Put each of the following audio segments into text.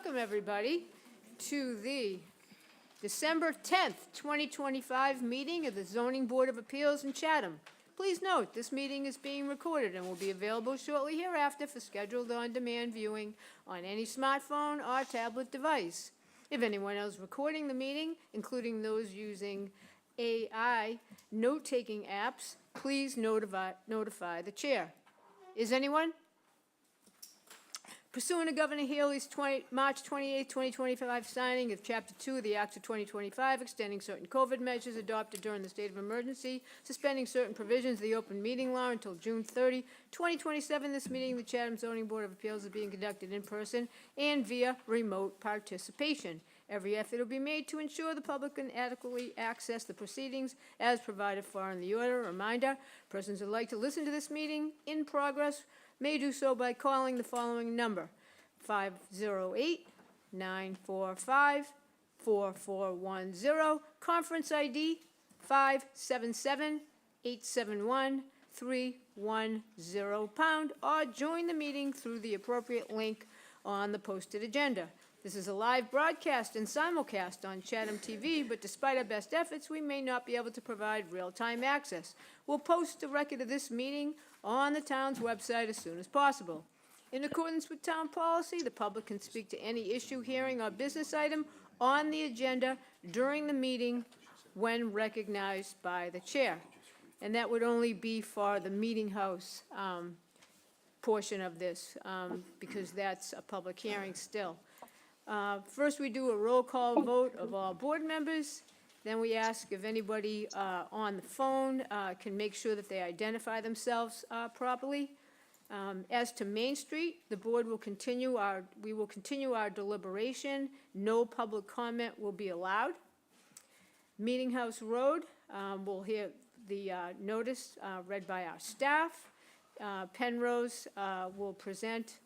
welcome everybody to the December 10th, 2025 meeting of the Zoning Board of Appeals in Chatham. Please note, this meeting is being recorded and will be available shortly hereafter for scheduled on-demand viewing on any smartphone or tablet device. If anyone else recording the meeting, including those using AI note-taking apps, please notify the chair. Is anyone? Pursuant to Governor Healey's March 28, 2025 signing of Chapter 2 of the Act of 2025, extending certain COVID measures adopted during the state of emergency, suspending certain provisions of the open meeting law until June 30, 2027, this meeting of the Chatham Zoning Board of Appeals is being conducted in person and via remote participation. Every effort will be made to ensure the public can adequately access the proceedings as provided for in the order. Reminder, persons who would like to listen to this meeting in progress may do so by calling the following number, 508-945-4410, conference ID 577-871-310#, or join the meeting through the appropriate link on the posted agenda. This is a live broadcast and simulcast on Chatham TV, but despite our best efforts, we may not be able to provide real-time access. We'll post a record of this meeting on the town's website as soon as possible. In accordance with town policy, the public can speak to any issue, hearing, or business item on the agenda during the meeting when recognized by the chair. And that would only be for the meeting house portion of this, because that's a public hearing still. First, we do a roll call vote of all board members. Then we ask if anybody on the phone can make sure that they identify themselves properly. As to Main Street, the board will continue our deliberation. No public comment will be allowed. Meeting House Road, we'll hear the notice read by our staff. Penrose will present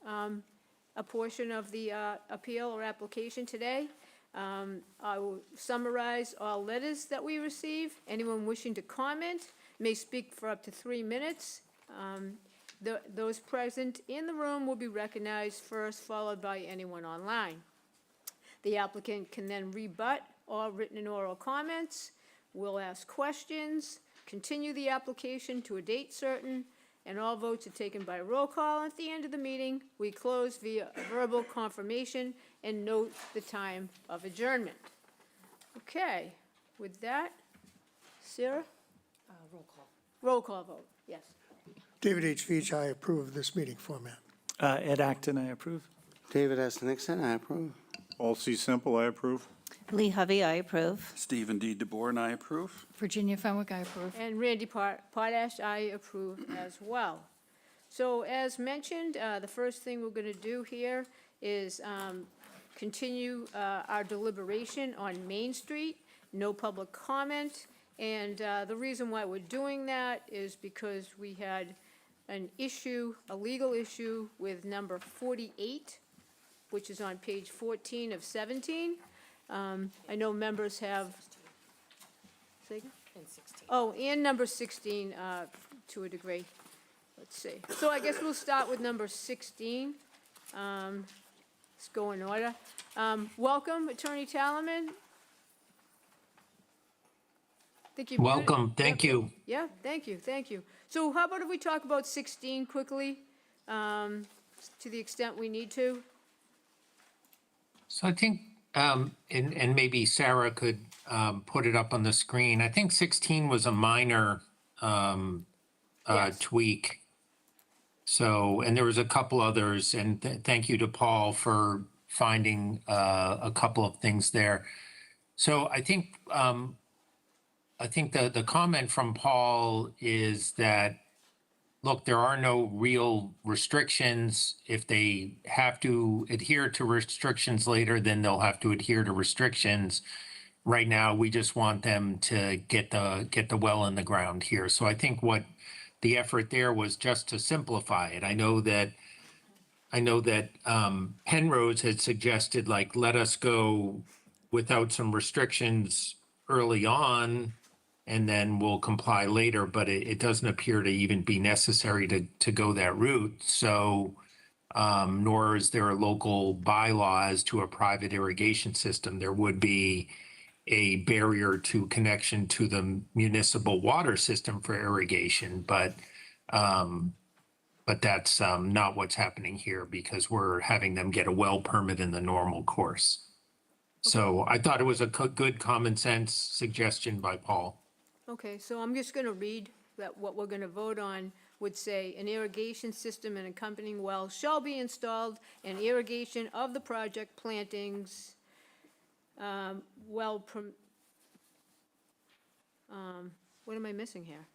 a portion of the appeal or application today. I will summarize all letters that we receive. Anyone wishing to comment may speak for up to 3 minutes. Those present in the room will be recognized first, followed by anyone online. The applicant can then rebut all written and oral comments. We'll ask questions, continue the application to a date certain, and all votes are taken by roll call. At the end of the meeting, we close via verbal confirmation and note the time of adjournment. Okay, with that, Sarah? Roll call. Roll call vote, yes. David H. Veach, I approve of this meeting format. Ed Acton, I approve. David S. Nixon, I approve. All C. Simple, I approve. Lee Hovey, I approve. Stephen D. DeBoer, and I approve. Virginia Fenwick, I approve. And Randy Potash, I approve as well. So as mentioned, the first thing we're going to do here is continue our deliberation on Main Street. No public comment. And the reason why we're doing that is because we had an issue, a legal issue with number 48, which is on page 14 of 17. I know members have, say again? And 16. Oh, and number 16 to a degree. Let's see. So I guess we'll start with number 16. Let's go in order. Welcome, Attorney Talaman. Welcome, thank you. Yeah, thank you. So how about if we talk about 16 quickly, to the extent we need to? So I think, and maybe Sarah could put it up on the screen. I think 16 was a minor Yes. tweak. So, and there was a couple others, and thank you to Paul for finding a couple of things there. So I think the comment from Paul is that, look, there are no real restrictions. If they have to adhere to restrictions later, then they'll have to adhere to restrictions. Right now, we just want them to get the well in the ground here. So I think what the effort there was just to simplify it. I know that Penrose had suggested, like, let us go without some restrictions early on, and then we'll comply later, but it doesn't appear to even be necessary to go that route. So nor is there a local bylaw as to a private irrigation system. There would be a barrier to connection to the municipal water system for irrigation, but that's not what's happening here because we're having them get a well permit in the normal course. So I thought it was a good common sense suggestion by Paul. Okay, so I'm just gonna read that what we're gonna vote on would say, an irrigation system and accompanying well shall be installed, and irrigation of the project plantings, what am I missing here?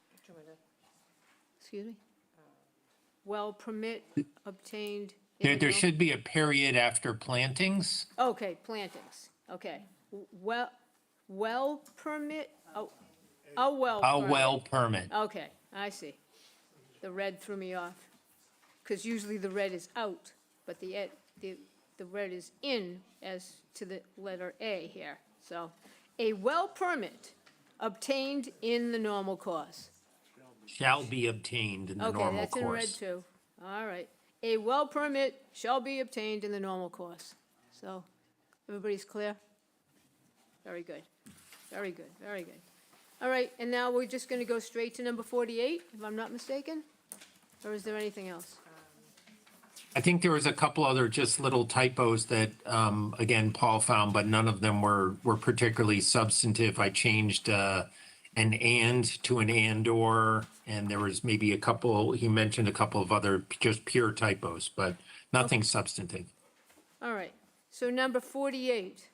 Excuse me? Well, permit obtained. in There the- should be a period after plantings. Okay, plantings, okay. Well permit, oh, a well A permit. well permit. Okay, I see. The red threw me off, because usually the red is out, but the red is in as to the letter A here. So, a well permit obtained in the normal course. Shall be obtained in the Okay, normal that's in red course. too. All right. A well permit shall be obtained in the normal course. So, everybody's clear? Very good. Very good, very good. All right, and now we're just gonna go straight to number 48, if I'm not mistaken? Or is there anything else? I think there was a couple other just little typos that, again, Paul found, but none of them were particularly substantive. I changed an and to an and/or, and there was maybe a couple, he mentioned a couple of other just pure typos, but nothing substantive. All right, so number 48,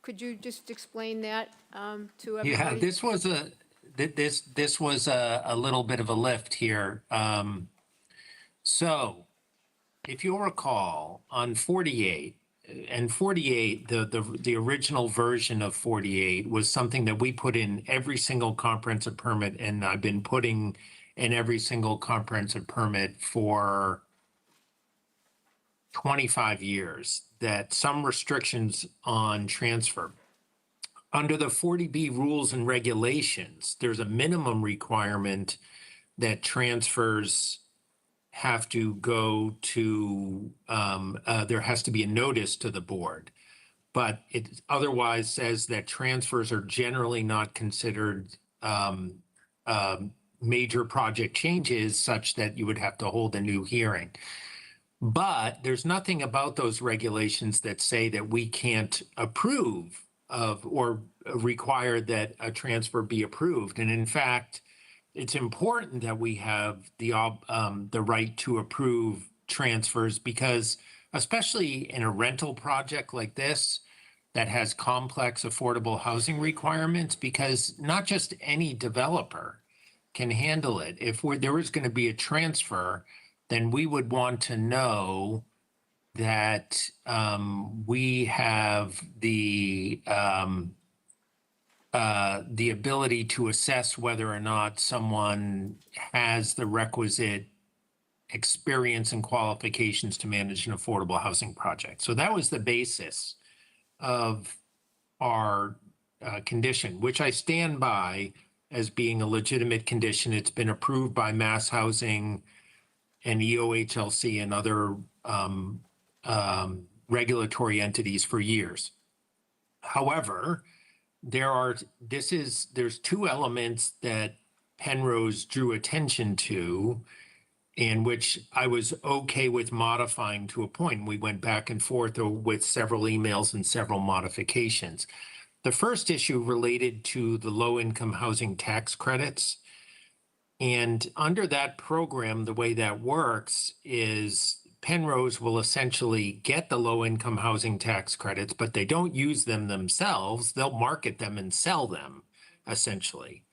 could you just explain that to everybody? Yeah, this was a little bit of a lift here. So if you'll recall, on 48, and 48, the original version of 48 was something that we put in every single comprehensive permit, and I've been putting in every single comprehensive permit for 25 years, that some restrictions on transfer. Under the 40B rules and regulations, there's a minimum requirement that transfers have to go to, there has to be a notice to the board. But it otherwise says that transfers are generally not considered major project changes such that you would have to hold a new hearing. But there's nothing about those regulations that say that we can't approve of or require that a transfer be approved. And in fact, it's important that we have the right to approve transfers because especially in a rental project like this that has complex affordable housing requirements, because not just any developer can handle it. If there was going to be a transfer, then we would want to know that we have the ability to assess whether or not someone has the requisite experience and qualifications to manage an affordable housing project. So that was the basis of our condition, which I stand by as being a legitimate condition. It's been approved by Mass Housing and EOHLC and other regulatory entities for years. However, there's two elements that Penrose drew attention to, and which I was okay with modifying to a point. We went back and forth with several emails and several modifications. The first issue related to the low-income housing tax credits. And under that program, the way that works is Penrose will essentially get the low-income housing tax credits, but they don't use them themselves. They'll market them and sell them, essentially.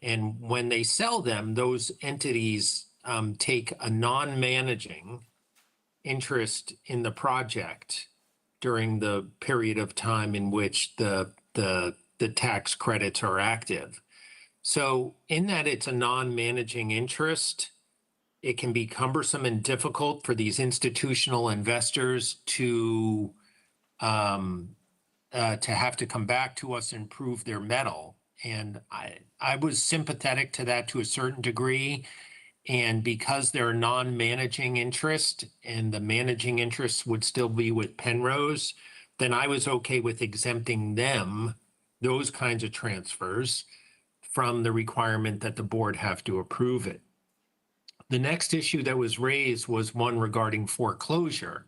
And when they sell them, those entities take a non-managing interest in the project during the period of time in which the tax credits are active. So in that it's a non-managing interest, it can be cumbersome and difficult for these institutional investors to have to come back to us and prove their mettle. And I was sympathetic to that to a certain degree. And because they're non-managing interest and the managing interest would still be with Penrose, then I was okay with exempting them, those kinds of transfers, from the requirement that the board have to approve it. The next issue that was raised was one regarding foreclosure,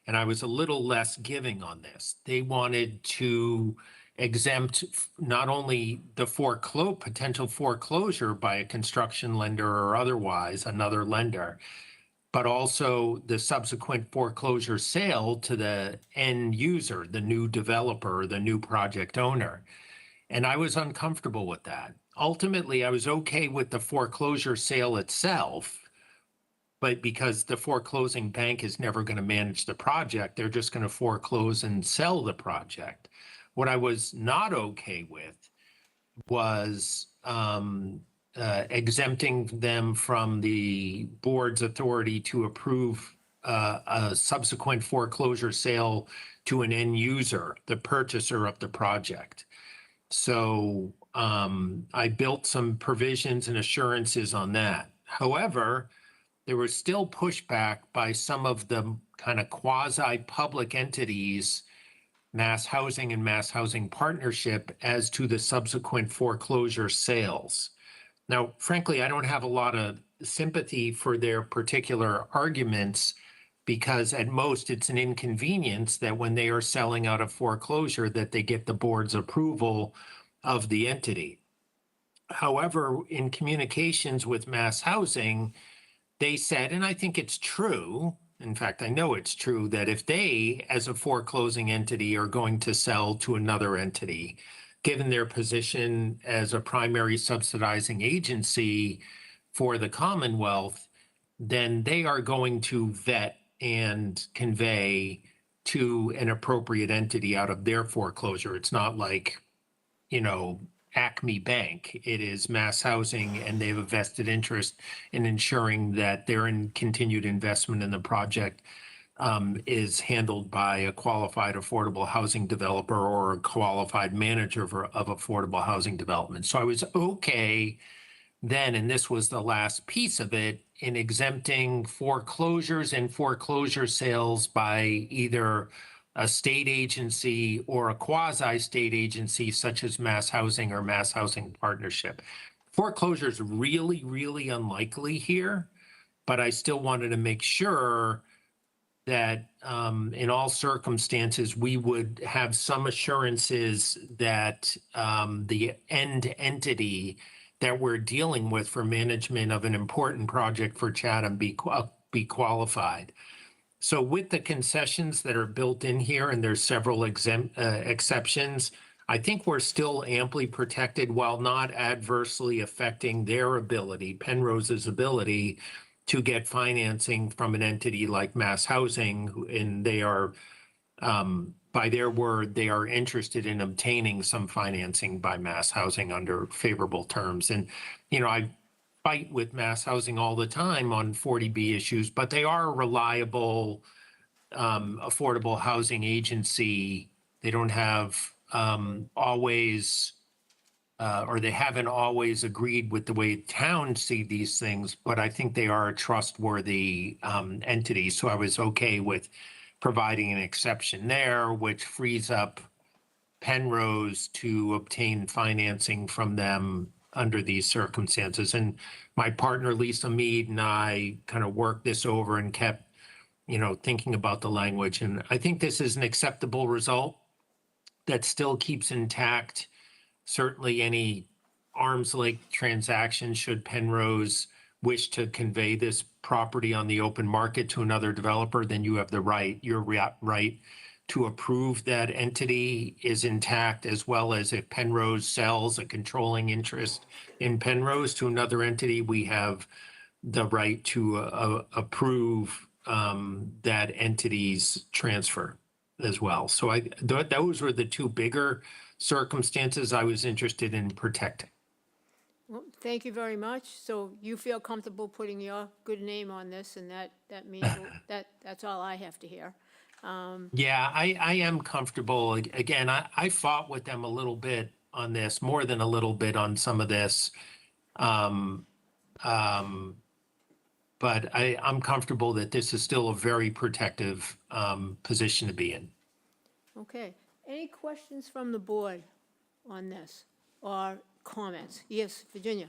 and I was a little less giving on this. They wanted to exempt not only the potential foreclosure by a construction lender or otherwise another lender, but also the subsequent foreclosure sale to the end user, the new developer, the new project owner. And I was uncomfortable with that. Ultimately, I was okay with the foreclosure sale itself, but because the foreclosing bank is never going to manage the project, they're just going to foreclose and sell the project. What I was not okay with was exempting them from the board's authority to approve a subsequent foreclosure sale to an end user, the purchaser of the project. So I built some provisions and assurances on that. However, there was still pushback by some of the kind of quasi-public entities, Mass Housing and Mass Housing Partnership, as to the subsequent foreclosure sales. Now, frankly, I don't have a lot of sympathy for their particular arguments because at most it's an inconvenience that when they are selling out of foreclosure that they get the board's approval of the entity. However, in communications with Mass Housing, they said, and I think it's true, in fact, I know it's true, that if they, as a foreclosing entity, are going to sell to another entity, given their position as a primary subsidizing agency for the Commonwealth, then they are going to vet and convey to an appropriate entity out of their foreclosure. It's not like, Acme Bank. It is Mass Housing, and they have a vested interest in ensuring that their continued investment in the project is handled by a qualified affordable housing developer or a qualified manager of affordable housing development. So I was okay then, and this was the last piece of it, in exempting foreclosures and foreclosure sales by either a state agency or a quasi-state agency such as Mass Housing or Mass Housing Partnership. Foreclosure is really, really unlikely here, but I still wanted to make sure that in all circumstances, we would have some assurances that the end entity that we're dealing with for management of an important project for Chatham be qualified. So with the concessions that are built in here, and there's several exceptions, I think we're still amply protected while not adversely affecting their ability, Penrose's ability, to get financing from an entity like Mass Housing, and they are, by their word, they are interested in obtaining some financing by Mass Housing under favorable terms. And, I fight with Mass Housing all the time on 40B issues, but they are a reliable, affordable housing agency. They don't have always, or they haven't always agreed with the way towns see these things, but I think they are a trustworthy entity. So I was okay with providing an exception there, which frees up Penrose to obtain financing from them under these circumstances. And my partner, Lisa Mead, and I kind of worked this over and kept, thinking about the language. And I think this is an acceptable result that still keeps intact certainly any arm's length transaction should Penrose wish to convey this property on the open market to another developer, then you have your right to approve that entity is intact, as well as if Penrose sells a controlling interest in Penrose to another entity, we have the right to approve that entity's transfer as well. So those were the two bigger circumstances I was interested in protecting. Well, thank you very much. So you feel comfortable putting your good name on this, and that means that's all I have to hear. Yeah, I am comfortable. Again, I fought with them a little bit on this, more than a little bit on some of this. But I'm comfortable that this is still a very protective position to be in. Okay. Any questions from the board on this, or comments? Yes, Virginia?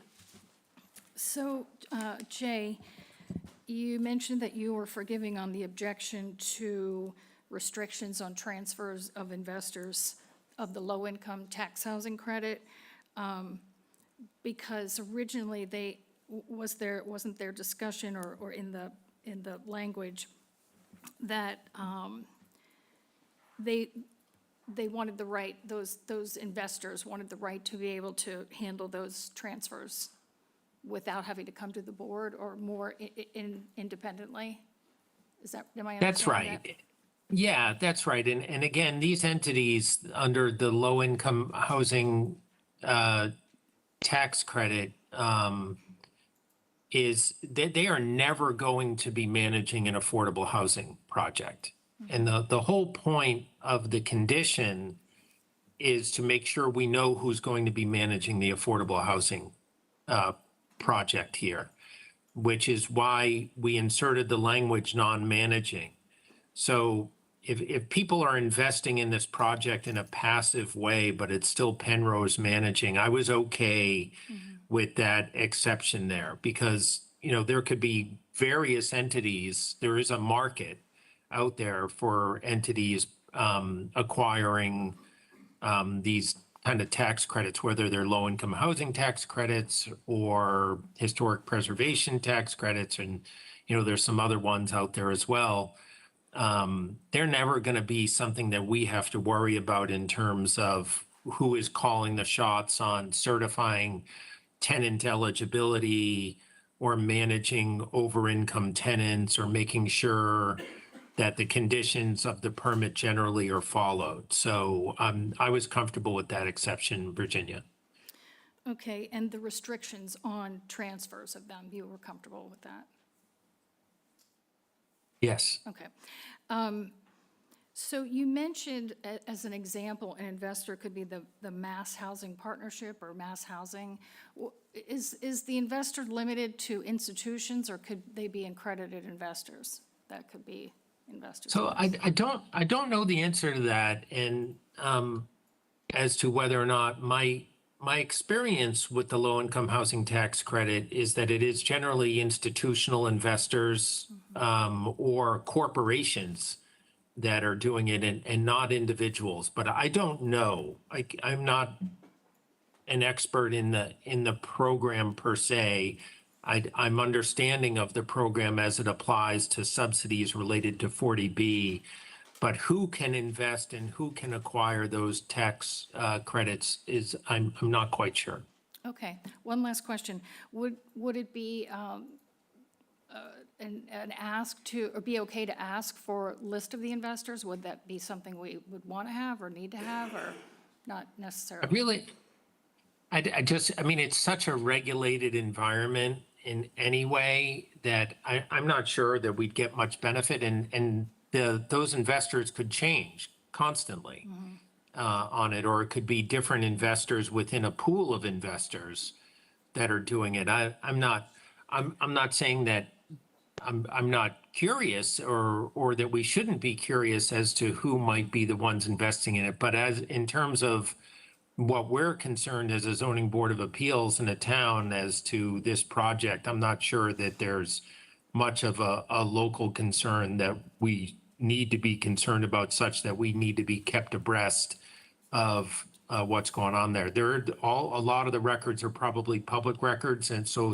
So, Jay, you mentioned that you were forgiving on the objection to restrictions on transfers of investors of the low-income tax housing credit, because originally wasn't there discussion or in the language that they wanted the right, those investors wanted the right to be able to handle those transfers without having to come to the board or more independently? Is that, am I That's understanding that? right. Yeah, that's right. And again, these entities under the low-income housing tax credit they are never going to be managing an affordable housing project. And the whole point of the condition is to make sure we know who's going to be managing the affordable housing project here, which is why we inserted the language non-managing. So if people are investing in this project in a passive way, but it's still Penrose managing, I was okay with that exception there because, you know, there could be various entities. There is a market out there for entities acquiring these kind of tax credits, whether they're low-income housing tax credits or historic preservation tax credits, and, you know, there's some other ones out there as well. They're never going to be something that we have to worry about in terms of who is calling the shots on certifying tenant eligibility or managing over-income tenants or making sure that the conditions of the permit generally are followed. So I was comfortable with that exception, Virginia. Okay, and the restrictions on transfers of them, you were comfortable with that? Yes. Okay. So you mentioned, as an example, an investor could be the Mass Housing Partnership or Mass Housing. Is the investor limited to institutions, or could they be accredited investors? That could be investors. So I don't know the answer to that, and as to whether or not my experience with the low-income housing tax credit is that it is generally institutional investors or corporations that are doing it and not individuals. But I don't know. I'm not an expert in the program per se. I'm understanding of the program as it applies to subsidies related to 40B, but who can invest and who can acquire those tax credits is I'm not quite sure. Okay, one last question. Would it be an ask to, or be okay to ask for a list of the investors? Would that be something we would want to have or need to have, or not necessarily? I mean, it's such a regulated environment in any way that I'm not sure that we'd get much benefit, and those investors could change constantly on it, or it could be different investors within a pool of investors that are doing it. I'm not saying that I'm not curious or that we shouldn't be curious as to who might be the ones investing in it, but as in terms of what we're concerned as a zoning board of appeals in a town as to this project, I'm not sure that there's much of a local concern that we need to be concerned about, such that we need to be kept abreast of what's going on there. A lot of the records are probably public records, and so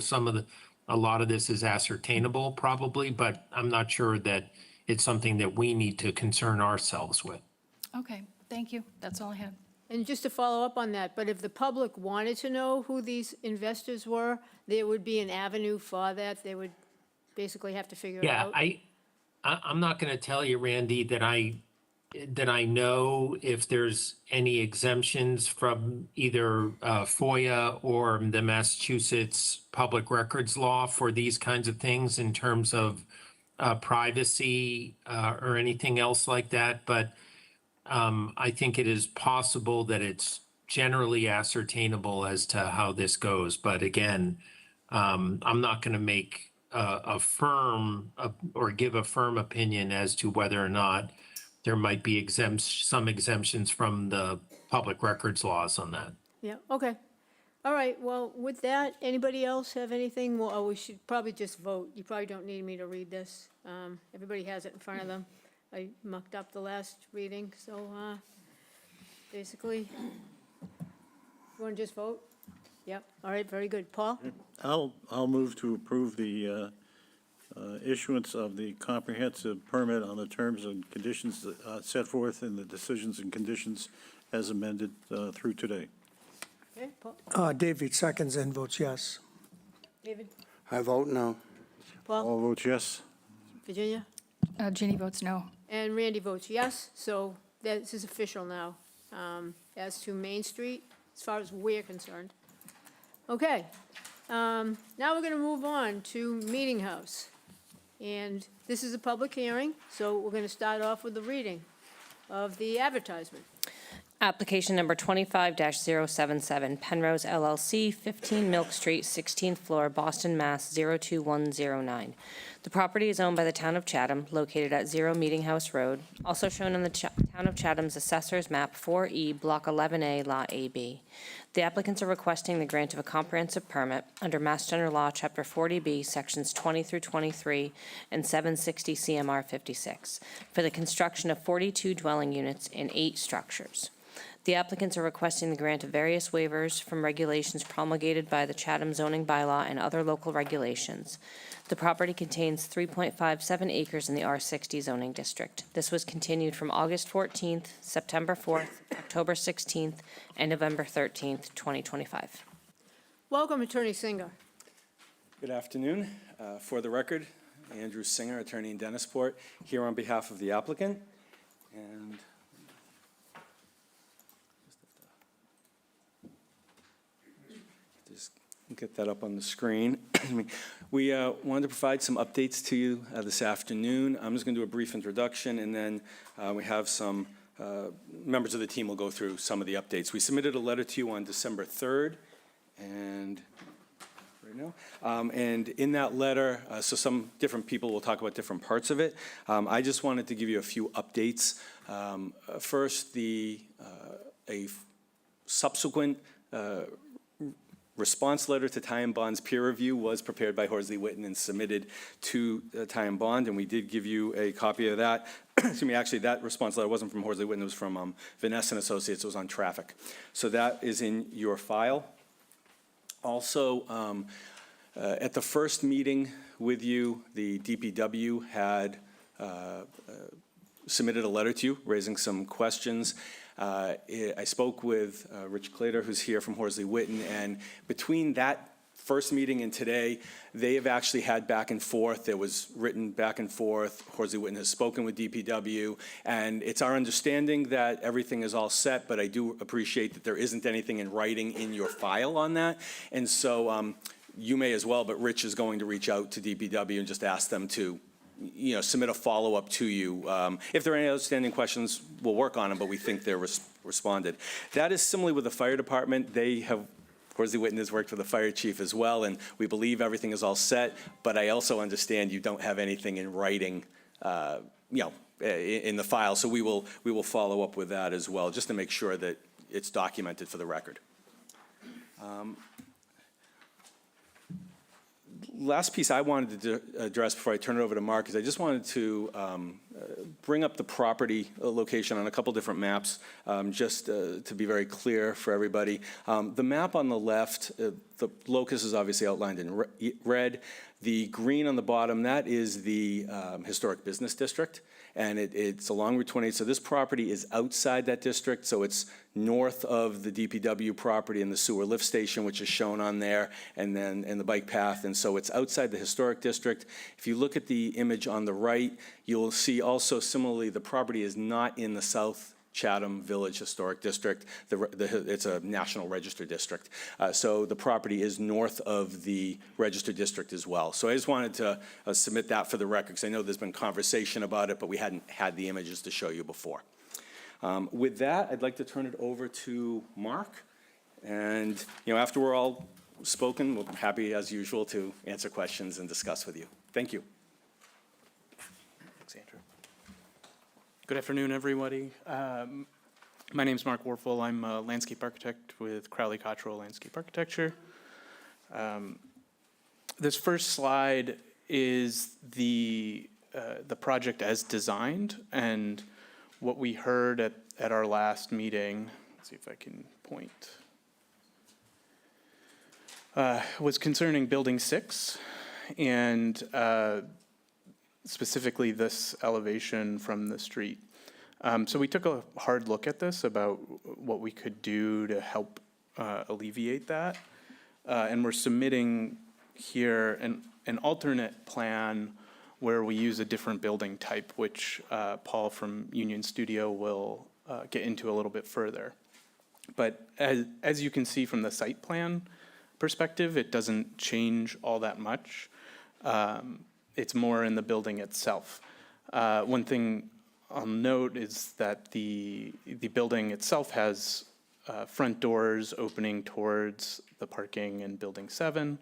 a lot of this is ascertainable probably, but I'm not sure that it's something that we need to concern ourselves with. Okay, thank you. That's all I had. And just to follow up on that, but if the public wanted to know who these investors were, there would be an avenue for that. They would basically have to figure it Yeah, out. I'm not going to tell you, Randy, that I know if there's any exemptions from either FOIA or the Massachusetts Public Records Law for these kinds of things in terms of privacy or anything else like that. But I think it is possible that it's generally ascertainable as to how this goes. But again, I'm not going to make or give a firm opinion as to whether or not there might be some exemptions from the public records laws on that. Yeah, okay. All right, well, with that, anybody else have anything? Well, we should probably just vote. You probably don't need me to read this. Everybody has it in front of them. I mucked up the last reading, so, basically, you want to just vote? Yep, all right, very good. Paul? I'll move to approve the issuance of the comprehensive permit on the terms and conditions set forth in the decisions and conditions as amended through today. Okay, Paul? David seconds and votes yes. David? I vote no. Paul? All votes yes. Virginia? Ginny votes no. And Randy votes yes, so this is official now, as to Main Street, as far as we're concerned. Okay, now we're gonna move on to Meeting House. And this is a public hearing, so we're gonna start off with the reading of the advertisement. Application number 25-077, Penrose LLC, 15 Milk Street, 16th floor, Boston, Mass. 02109. The property is owned by the Town of Chatham, located at 0 Meeting House Road, also shown on the Town of Chatham's Assessor's Map 4E, Block 11A, Lot AB. The applicants are requesting the grant of a comprehensive permit under Mass General Law, Chapter 40B, Sections 20 through 23, and 760 CMR 56, for the construction of 42 dwelling units in 8 structures. The applicants are requesting the grant of various waivers from regulations promulgated by the Chatham zoning bylaw and other local regulations. The property contains 3.57 acres in the R60 zoning district. This was continued from August 14th, September 4th, October 16th, and November 13th, 2025. Welcome, Attorney Singer. Good afternoon. For the record, Andrew Singer, attorney in Dennisport, here on behalf of the applicant. And just get that up on the screen. We wanted to provide some updates to you this afternoon. I'm just going to do a brief introduction, and then we have some members of the team will go through some of the updates. We submitted a letter to you on December 3rd, and and in that letter, so some different people will talk about different parts of it. I just wanted to give you a few updates. First, a subsequent response letter to Ty and Bond's peer review was prepared by Horsley Witten and submitted to Ty and Bond, and we did give you a copy of that. Excuse me, actually, that response letter wasn't from Horsley Witten, it was from Vanessa and Associates, it was on traffic. So that is in your file. Also, at the first meeting with you, the DPW had submitted a letter to you raising some questions. I spoke with Rich Clater, who's here from Horsley Witten, and between that first meeting and today, they have actually had back and forth. There was written back and forth. Horsley Witten has spoken with DPW, and it's our understanding that everything is all set, but I do appreciate that there isn't anything in writing in your file on that. And so you may as well, but Rich is going to reach out to DPW and just ask them to submit a follow-up to you. If there are any outstanding questions, we'll work on them, but we think they're responded. That is similarly with the fire department. They have, Horsley Witten has worked for the fire chief as well, and we believe everything is all set, but I also understand you don't have anything in writing, in the file, so we will follow up with that as well, just to make sure that it's documented for the record. Last piece I wanted to address before I turn it over to Mark is I just wanted to bring up the property location on a couple different maps, just to be very clear for everybody. The map on the left, the locus is obviously outlined in red. The green on the bottom, that is the historic business district, and it's along Route 28. So this property is outside that district, so it's north of the DPW property and the sewer lift station, which is shown on there, and then the bike path, and so it's outside the historic district. If you look at the image on the right, you'll see also similarly the property is not in the South Chatham Village Historic District. It's a National Register District. So the property is north of the Register District as well. So I just wanted to submit that for the record, because I know there's been conversation about it, but we hadn't had the images to show you before. With that, I'd like to turn it over to Mark. And, after we're all spoken. We're happy, as usual, to answer questions and discuss with you. Thank you. Thanks, Andrew. Good afternoon, everybody. My name's Mark Warfel. I'm a landscape architect with Crowley Cottrell Landscape Architecture. This first slide is the project as designed, and what we heard at our last meeting, let's see if I can point, was concerning Building 6, and specifically this elevation from the street. So we took a hard look at this about what we could do to help alleviate that. And we're submitting here an alternate plan where we use a different building type, which Paul from Union Studio will get into a little bit further. But as you can see from the site plan perspective, it doesn't change all that much. It's more in the building itself. One thing I'll note is that the building itself has front doors opening towards the parking in Building 7.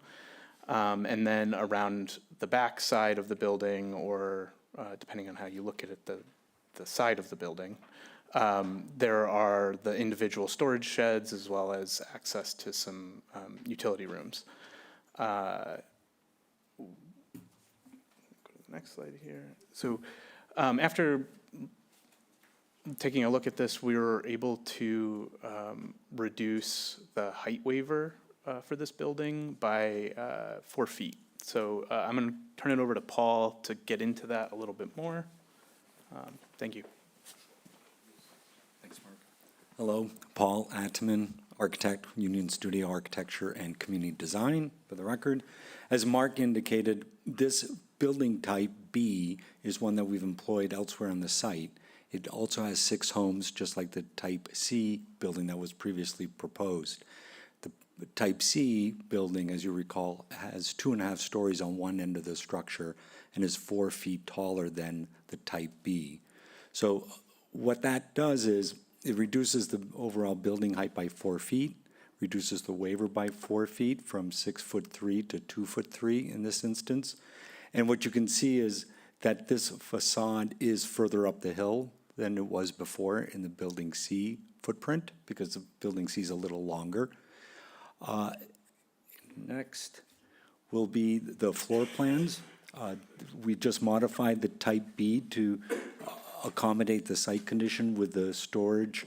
And then around the back side of the building, or depending on how you look at it, the side of the building, there are the individual storage sheds as well as access to some utility rooms. Go to the next slide here. So after taking a look at this, we were able to reduce the height waiver for this building by 4 feet. So I'm going to turn it over to Paul to get into that a little bit more. Thank you. Thanks, Mark. Hello, Paul Atman, architect, Union Studio Architecture and Community Design, for the record. As Mark indicated, this building type B is one that we've employed elsewhere on the site. It also has 6 homes, just like the type C building that was previously proposed. The type C building, as you recall, has 2.5 stories on one end of the structure and is 4 feet taller than the type B. So what that does is it reduces the overall building height by 4 feet, reduces the waiver by 4 feet from 6'3" to 2'3" in this instance. And what you can see is that this facade is further up the hill than it was before in the Building C footprint, because the Building C is a little longer. Next will be the floor plans. We just modified the type B to accommodate the site condition with the storage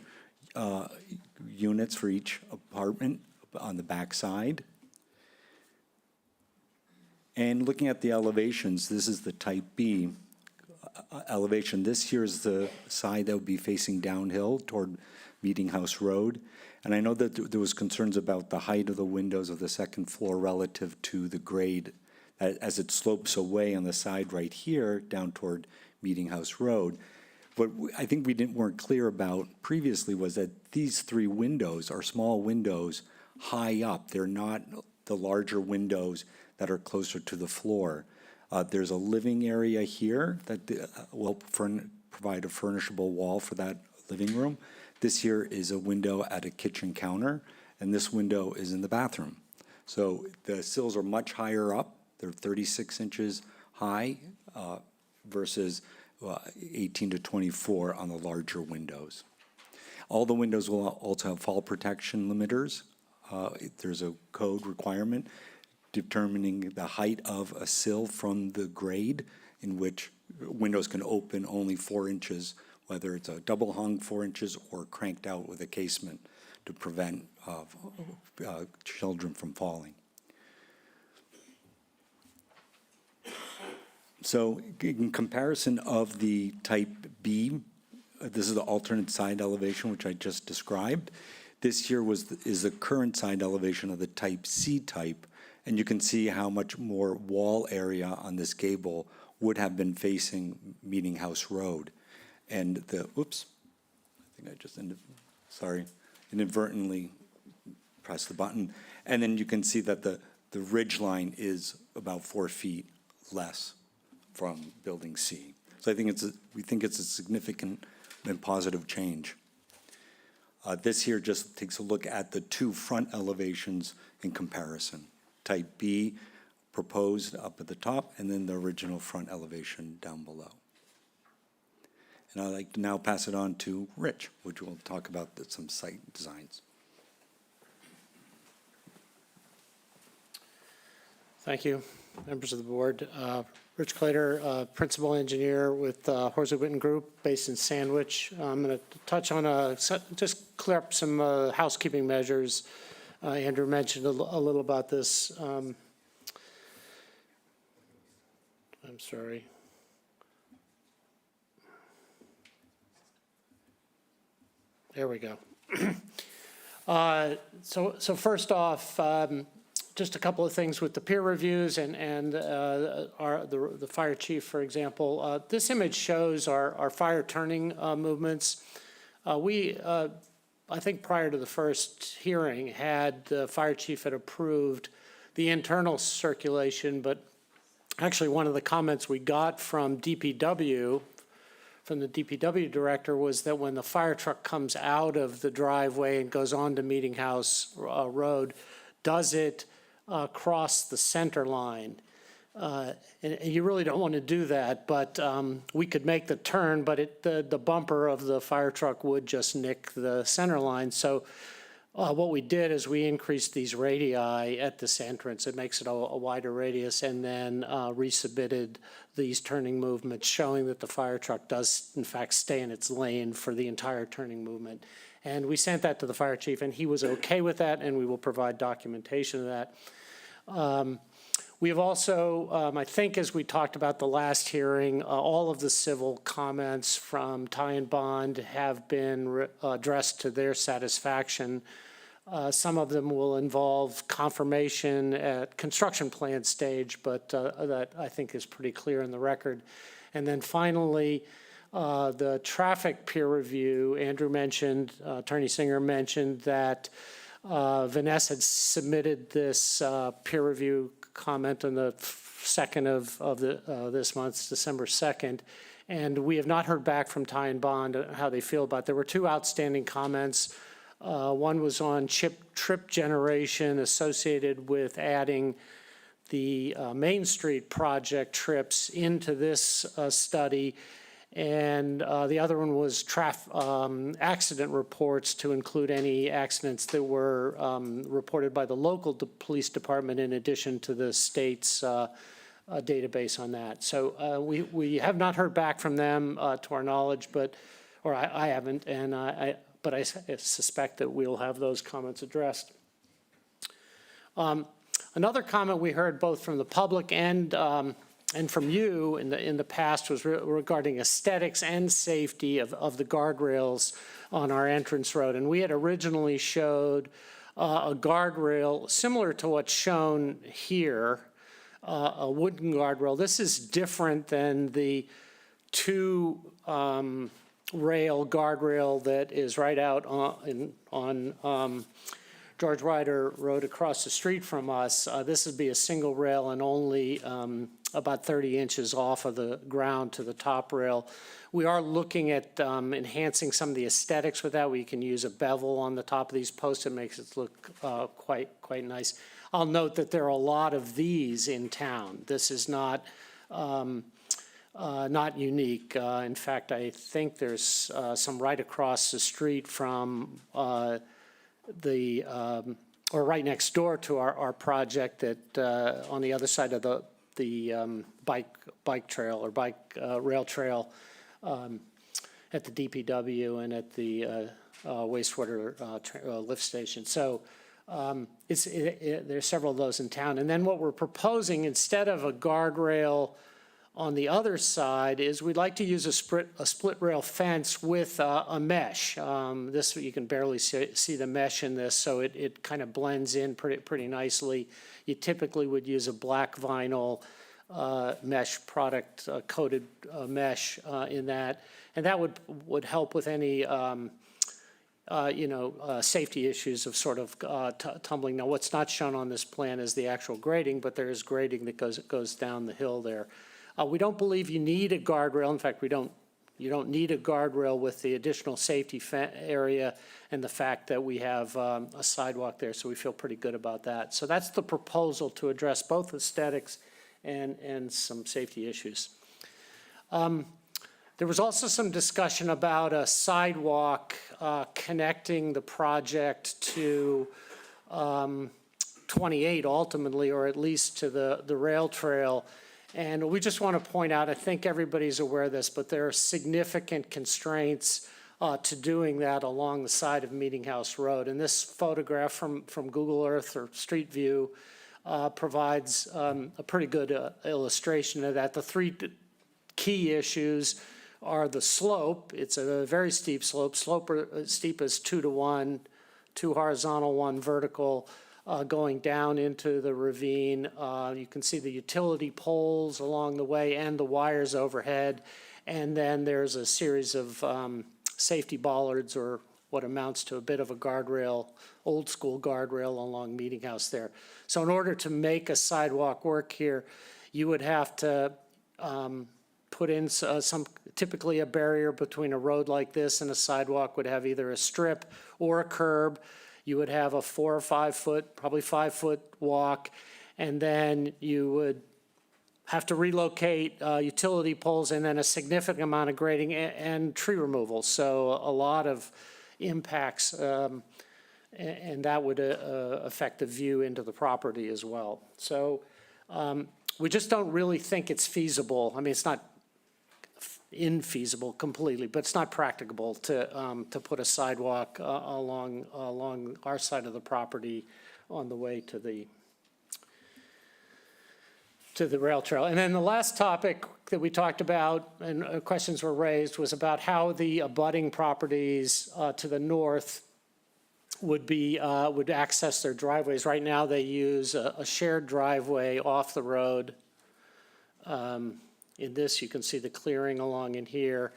units for each apartment on the back side. And looking at the elevations, this is the type B elevation. This here is the side that would be facing downhill toward Meeting House Road. And I know that there was concerns about the height of the windows of the second floor relative to the grade as it slopes away on the side right here down toward Meeting House Road. What I think we weren't clear about previously was that these 3 windows are small windows high up. They're not the larger windows that are closer to the floor. There's a living area here that will provide a furnishable wall for that living room. This here is a window at a kitchen counter, and this window is in the bathroom. So the sills are much higher up. They're 36 inches high versus 18 to 24 on the larger windows. All the windows will also have fall protection limiters. There's a code requirement determining the height of a sill from the grade, in which windows can open only 4 inches, whether it's a double hung 4 inches or cranked out with a casement to prevent children from falling. So in comparison of the type B, this is the alternate side elevation, which I just described. This here is the current side elevation of the type C type, and you can see how much more wall area on this gable would have been facing Meeting House Road. And the, oops, I think I just inadvertently pressed the button. And then you can see that the ridge line is about 4 feet less from Building C. So I think we think it's a significant and positive change. This here just takes a look at the two front elevations in comparison. Type B proposed up at the top, and then the original front elevation down below. And I'd like to now pass it on to Rich, which will talk about some site designs. Thank you, members of the board. Rich Clater, principal engineer with Horsley Witten Group based in Sandwich. I'm going to touch on just clear up some housekeeping measures. Andrew mentioned a little about this. I'm sorry. There we go. So first off, just a couple of things with the peer reviews and the fire chief, for example. This image shows our fire turning movements. I think prior to the first hearing, the fire chief had approved the internal circulation, but actually one of the comments we got from the DPW director was that when the fire truck comes out of the driveway and goes on to Meeting House Road, does it cross the center line? And you really don't want to do that, but we could make the turn, but the bumper of the fire truck would just nick the center line. So what we did is we increased these radii at this entrance. It makes it a wider radius, and then resubmitted these turning movements showing that the fire truck does in fact stay in its lane for the entire turning movement. And we sent that to the fire chief, and he was okay with that, and we will provide documentation of that. We have also, I think as we talked about the last hearing, all of the civil comments from Ty and Bond have been addressed to their satisfaction. Some of them will involve confirmation at construction plan stage, but that I think is pretty clear in the record. And then finally, the traffic peer review, Andrew mentioned, Attorney Singer mentioned that Vanessa had submitted this peer review comment on the 2nd of this month, December 2nd, and we have not heard back from Ty and Bond how they feel about it. There were two outstanding comments. One was on trip generation associated with adding the Main Street project trips into this study, and the other one was accident reports to include any accidents that were reported by the local police department in addition to the state's database on that. So we have not heard back from them to our knowledge, or I haven't, but I suspect that we'll have those comments addressed. Another comment we heard both from the public and from you in the past was regarding aesthetics and safety of the guardrails on our entrance road. And we had originally showed a guardrail similar to what's shown here, a wooden guardrail. This is different than the two rail guardrail that is right out on George Ryder Road across the street from us. This would be a single rail and only about 30 inches off of the ground to the top rail. We are looking at enhancing some of the aesthetics with that. We can use a bevel on the top of these posts. It makes it look quite nice. I'll note that there are a lot of these in town. This is not unique. In fact, I think there's some right across the street from or right next door to our project that on the other side of the bike trail or rail trail at the DPW and at the wastewater lift station. So there's several of those in town. And then what we're proposing, instead of a guardrail on the other side, is we'd like to use a split rail fence with a mesh. This, you can barely see the mesh in this, so it kind of blends in pretty nicely. You typically would use a black vinyl mesh product, coated mesh in that, and that would help with any safety issues of sort of tumbling. Now, what's not shown on this plan is the actual grading, but there is grading that goes down the hill there. We don't believe you need a guardrail. In fact, we don't You don't need a guardrail with the additional safety area and the fact that we have a sidewalk there, so we feel pretty good about that. So that's the proposal to address both aesthetics and some safety issues. There was also some discussion about a sidewalk connecting the project to 28 ultimately, or at least to the rail trail. And we just want to point out, I think everybody's aware of this, but there are significant constraints to doing that along the side of Meeting House Road. And this photograph from Google Earth or Street View provides a pretty good illustration of that. The three key issues are the slope. It's a very steep slope. Steep is 2-to-1, 2 horizontal, 1 vertical. Going down into the ravine. You can see the utility poles along the way and the wires overhead. And then there's a series of safety bollards, or what amounts to a bit of a guardrail, old school guardrail along Meeting House there. So in order to make a sidewalk work here, you would have to put in typically a barrier between a road like this and a sidewalk would have either a strip or a curb. You would have a 4 or 5 foot, probably 5 foot walk, and then you would have to relocate utility poles and then a significant amount of grading and tree removal. So a lot of impacts, and that would affect the view into the property as well. So we just don't really think it's feasible. I mean, it's not infeasible completely, but it's not practicable to put a sidewalk along our side of the property on the way to the rail trail. And then the last topic that we talked about and questions were raised was about how the abutting properties to the north would access their driveways. Right now, they use a shared driveway off the road. In this, you can see the clearing along in here,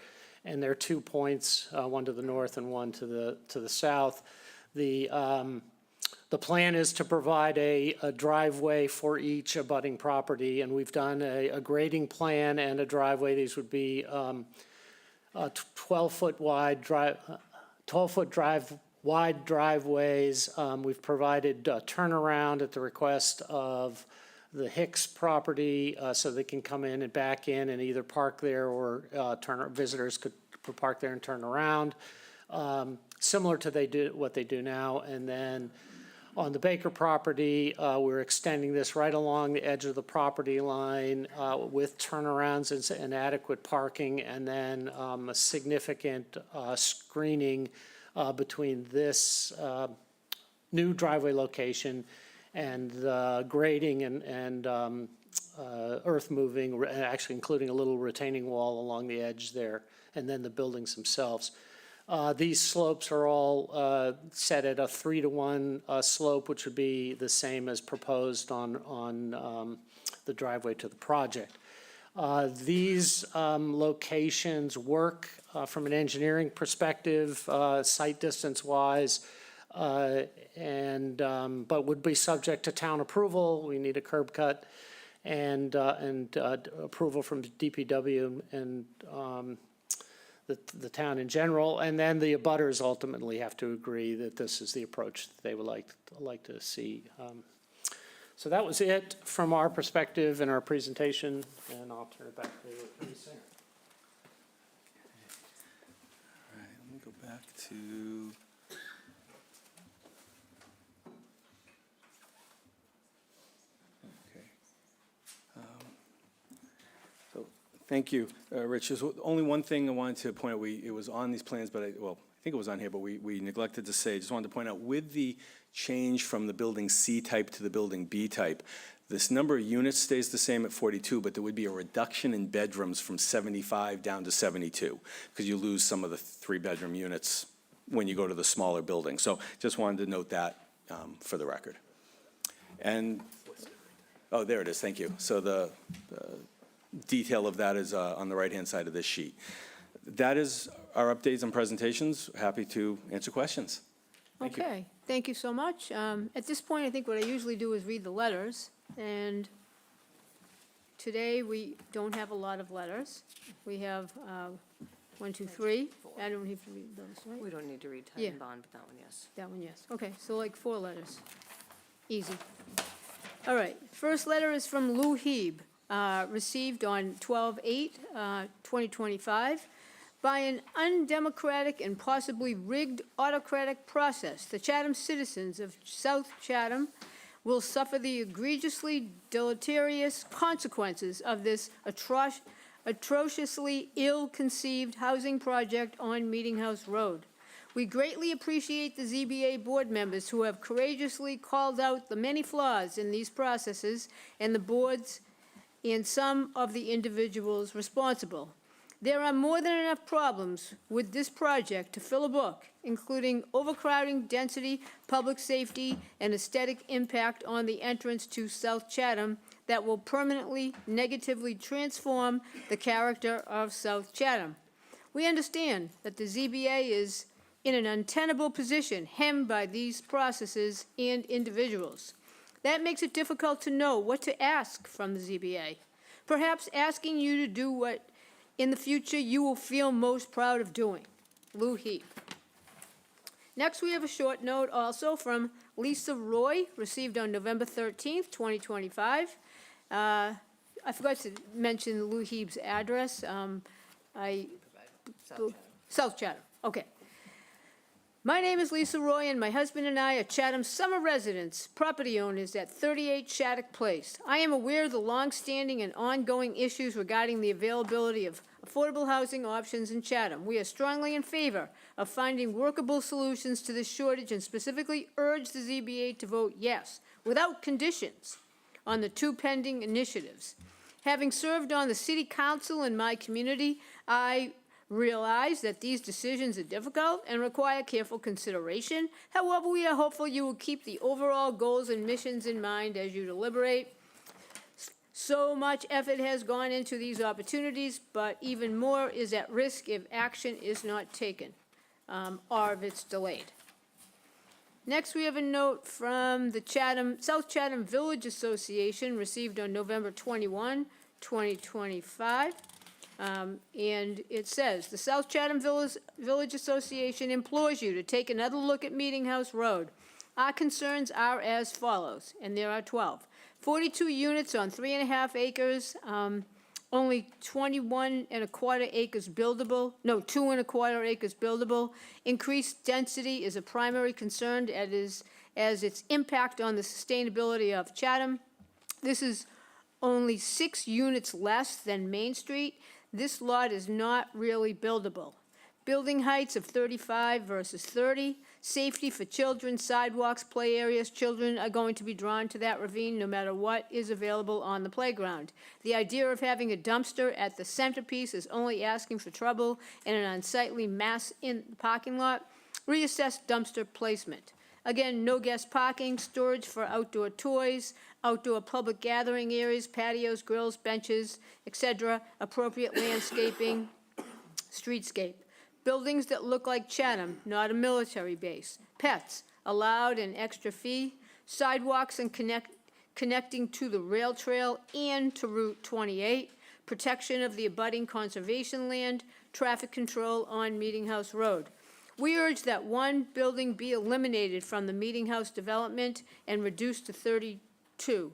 and there are 2 points, one to the north and one to the south. The plan is to provide a driveway for each abutting property, and we've done a grading plan and a driveway. These would be 12-foot wide wide driveways. We've provided turnaround at the request of the Hicks property, so they can come in and back in and either park there or visitors could park there and turn around, similar to what they do now. And then on the Baker property, we're extending this right along the edge of the property line with turnarounds and adequate parking, and then a significant screening between this new driveway location and the grading and earth moving, actually including a little retaining wall along the edge there, and then the buildings themselves. These slopes are all set at a 3-to-1 slope, which would be the same as proposed on the driveway to the project. These locations work from an engineering perspective, site distance-wise, but would be subject to town approval. We need a curb cut and approval from the DPW and the town in general, and then the abutters ultimately have to agree that this is the approach that they would like to see. So that was it from our perspective in our presentation, and I'll turn it back to Lisa. All right, let me go back to. Thank you, Rich. There's only one thing I wanted to point out. It was on these plans, but I think it was on here, but we neglected to say, just wanted to point out, with the change from the building C type to the building B type, this number of units stays the same at 42, but there would be a reduction in bedrooms from 75 down to 72, because you lose some of the 3-bedroom units when you go to the smaller building. So just wanted to note that for the record. And, oh, there it is, thank you. So the detail of that is on the right-hand side of this sheet. That is our updates and presentations. Happy to answer questions. Thank you. Okay, thank you so much. At this point, I think what I usually do is read the letters, and today we don't have a lot of letters. We have 1, 2, 3. I don't have to read those, right? We don't need to read Yeah. title bond, but that one, yes. That one, yes. Okay, so like 4 letters. Easy. All right, first letter is from Lou Heeb, received on 12/8/2025. By an undemocratic and possibly rigged autocratic process, the Chatham citizens of South Chatham will suffer the egregiously deleterious consequences of this atrociously ill-conceived housing project on Meeting House Road. We greatly appreciate the ZBA board members who have courageously called out the many flaws in these processes and the boards and some of the individuals responsible. There are more than enough problems with this project to fill a book, including overcrowding, density, public safety, and aesthetic impact on the entrance to South Chatham that will permanently negatively transform the character of South Chatham. We understand that the ZBA is in an untenable position, hemmed by these processes and individuals. That makes it difficult to know what to ask from the ZBA. Perhaps asking you to do what in the future you will feel most proud of doing. Lou Heap. Next, we have a short note also from Lisa Roy, received on November 13th, 2025. I forgot to mention Lou Heap's address. South Chatham, okay. My name is Lisa Roy, and my husband and I are Chatham summer residents, property owners at 38 Shattuck Place. I am aware of the long-standing and ongoing issues regarding the availability of affordable housing options in Chatham. We are strongly in favor of finding workable solutions to this shortage and specifically urge the ZBA to vote yes, without conditions, on the 2 pending initiatives. Having served on the city council in my community, I realize that these decisions are difficult and require careful consideration. However, we are hopeful you will keep the overall goals and missions in mind as you deliberate. So much effort has gone into these opportunities, but even more is at risk if action is not taken, or if it's delayed. Next, we have a note from the South Chatham Village Association, received on November 21, 2025. And it says, the South Chatham Village Association implores you to take another look at Meeting House Road. Our concerns are as follows, and there are 12. 42 units on 3.5 acres, only 21.25 acres buildable, no, 2.25 acres buildable. Increased density is a primary concern as its impact on the sustainability of Chatham. This is only 6 units less than Main Street. This lot is not really buildable. Building heights of 35 versus 30, safety for children, sidewalks, play areas. Children are going to be drawn to that ravine no matter what is available on the playground. The idea of having a dumpster at the centerpiece is only asking for trouble in an unsightly mass in the parking lot. Reassess dumpster placement. Again, no guest parking, storage for outdoor toys, outdoor public gathering areas, patios, grills, benches, etc., appropriate landscaping, streetscape. Buildings that look like Chatham, not a military base. Pets, allowed an extra fee. Sidewalks and connecting to the rail trail and to Route 28. Protection of the abutting conservation land. Traffic control on Meeting House Road. We urge that one building be eliminated from the Meeting House development and reduced to 32.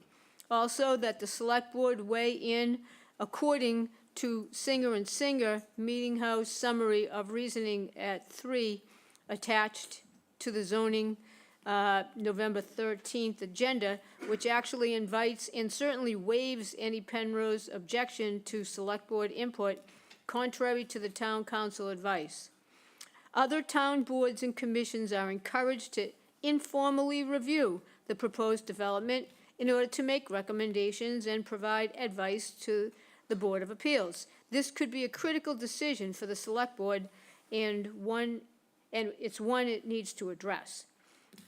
Also, that the Select Board weigh in according to Singer and Singer Meeting House summary of reasoning at 3 attached to the zoning November 13th agenda, which actually invites and certainly waives any Penrose objection to Select Board input, contrary to the Town Council advice. Other town boards and commissions are encouraged to informally review the proposed development in order to make recommendations and provide advice to the Board of Appeals. This could be a critical decision for the Select Board and it's one it needs to address.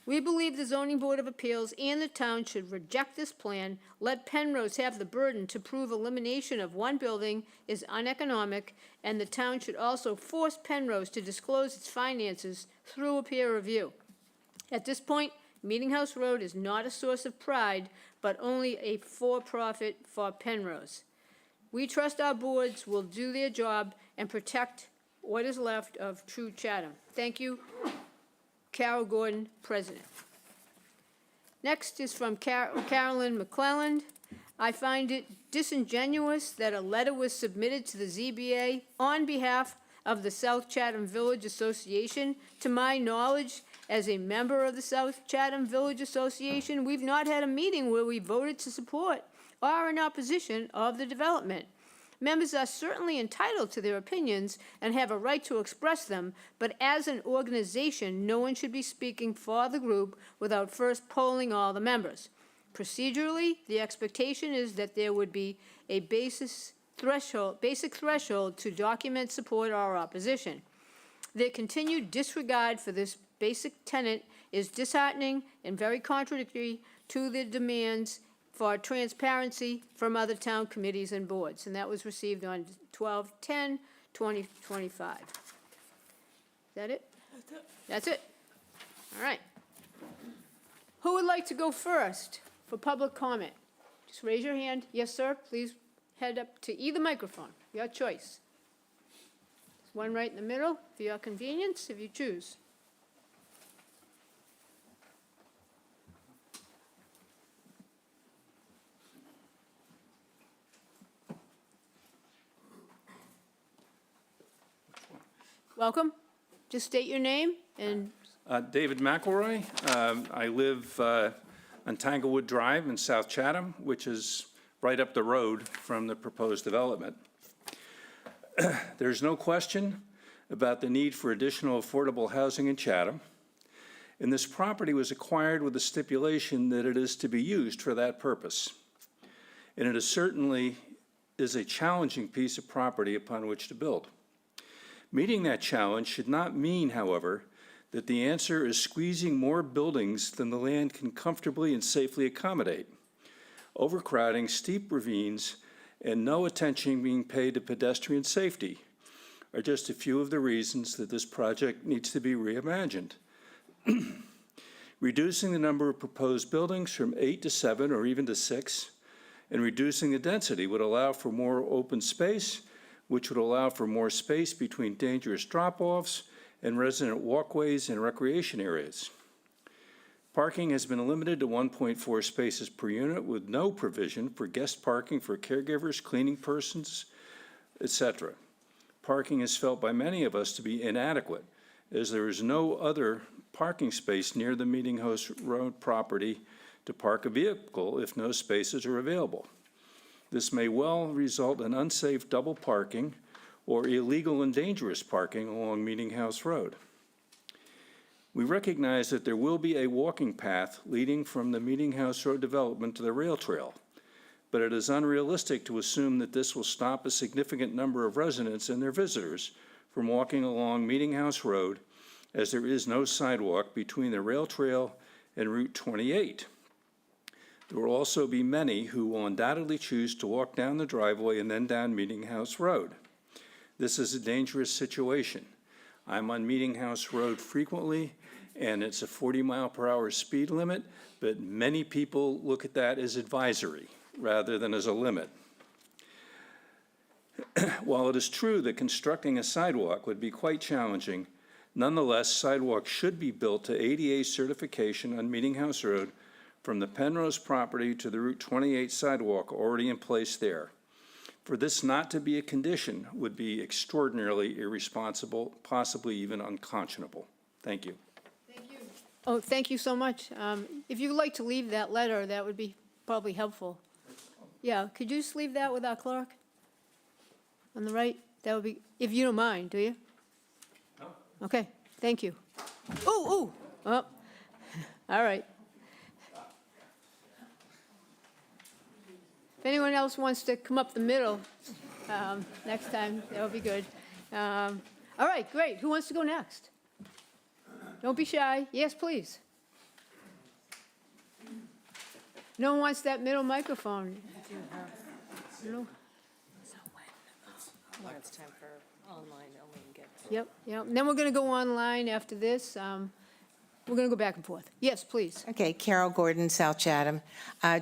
We believe the Zoning Board of Appeals and the town should reject this plan, let Penrose have the burden to prove elimination of one building is uneconomic, and the town should also force Penrose to disclose its finances through a peer review. At this point, Meeting House Road is not a source of pride, but only a for-profit for Penrose. We trust our boards will do their job and protect what is left of True Chatham. Thank you, Carol Gordon, President. Next is from Carolyn McClelland. I find it disingenuous that a letter was submitted to the ZBA on behalf of the South Chatham Village Association. To my knowledge, as a member of the South Chatham Village Association, we've not had a meeting where we voted to support or in opposition of the development. Members are certainly entitled to their opinions and have a right to express them, but as an organization, no one should be speaking for the group without first polling all the members. Procedurally, the expectation is that there would be a basic threshold to document support or opposition. Their continued disregard for this basic tenet is disheartening and very contradictory to the demands for transparency from other town committees and boards, and that was received on 12/10/2025. Is that it? That's it. All right. Who would like to go first for public comment? Just raise your hand. Yes, sir. Please head up to either microphone. Your choice. There's one right in the middle for your convenience, if you choose. Welcome. Just state your name and David McElroy. I live on Tanglewood Drive in South Chatham, which is right up the road from the proposed development. There's no question about the need for additional affordable housing in Chatham, and this property was acquired with the stipulation that it is to be used for that purpose. And it certainly is a challenging piece of property upon which to build. Meeting that challenge should not mean, however, that the answer is squeezing more buildings than the land can comfortably and safely accommodate. Overcrowding, steep ravines, and no attention being paid to pedestrian safety are just a few of the reasons that this project needs to be reimagined. Reducing the number of proposed buildings from 8 to 7 or even to 6, and reducing the density would allow for more open space, which would allow for more space between dangerous drop-offs and resident walkways and recreation areas. Parking has been limited to 1.4 spaces per unit with no provision for guest parking for caregivers, cleaning persons, etc. Parking is felt by many of us to be inadequate, as there is no other parking space near the Meeting House Road property to park a vehicle if no spaces are available. This may well result in unsafe double parking or illegal and dangerous parking along Meeting House Road. We recognize that there will be a walking path leading from the Meeting House Road development to the rail trail, but it is unrealistic to assume that this will stop a significant number of residents and their visitors from walking along Meeting House Road, as there is no sidewalk between the rail trail and Route 28. There will also be many who will undoubtedly choose to walk down the driveway and then down Meeting House Road. This is a dangerous situation. I'm on Meeting House Road frequently, and it's a 40-mile-per-hour speed limit, but many people look at that as advisory rather than as a limit. While it is true that constructing a sidewalk would be quite challenging, nonetheless, sidewalks should be built to ADA certification on Meeting House Road from the Penrose property to the Route 28 sidewalk already in place there. For this not to be a condition would be extraordinarily irresponsible, possibly even unconscionable. Thank you. thank you. Oh, thank you so much. If you'd like to leave that letter, that would be probably helpful. Yeah, could you just leave that with our clerk? On the right? That would be, if you don't mind, do you? No. Okay, thank you. Oh, all right. If anyone else wants to come up the middle next time, that would be good. All right, great. Who wants to go next? Don't be shy. Yes, please. No one wants that middle microphone. No? When it's time for online, only get. Yep. And then we're going to go online after this. we're going to go back and forth. Yes, please. Okay, Carol Gordon, South Chatham.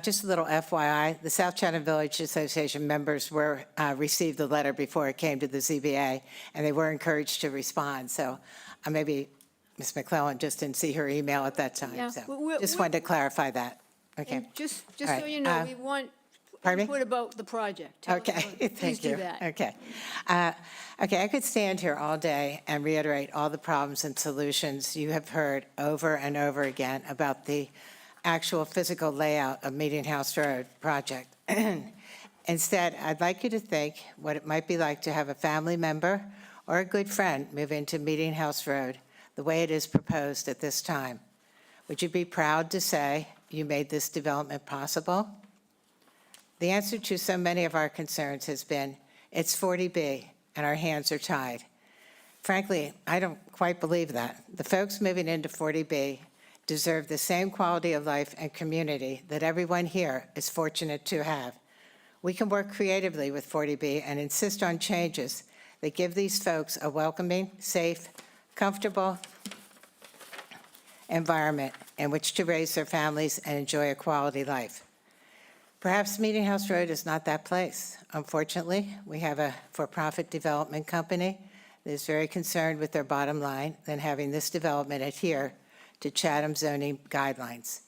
Just a little FYI, the South Chatham Village Association members received the letter before it came to the ZBA, and they were encouraged to respond. So maybe Ms. McClellan just didn't see her email at that time. Yeah, So we're- just wanted to clarify that. Okay. And just All so right, you know, we want pardon me? input about the project. Tell us Okay, about it. Please thank you. do that. Okay. Okay, I could stand here all day and reiterate all the problems and solutions you have heard over and over again about the actual physical layout of Meeting House Road project. Instead, I'd like you to think what it might be like to have a family member or a good friend move into Meeting House Road the way it is proposed at this time. Would you be proud to say you made this development possible? The answer to so many of our concerns has been, it's 40B, and our hands are tied. Frankly, I don't quite believe that. The folks moving into 40B deserve the same quality of life and community that everyone here is fortunate to have. We can work creatively with 40B and insist on changes that give these folks a welcoming, safe, comfortable environment in which to raise their families and enjoy a quality life. Perhaps Meeting House Road is not that place. Unfortunately, we have a for-profit development company that is very concerned with their bottom line than having this development adhere to Chatham zoning guidelines.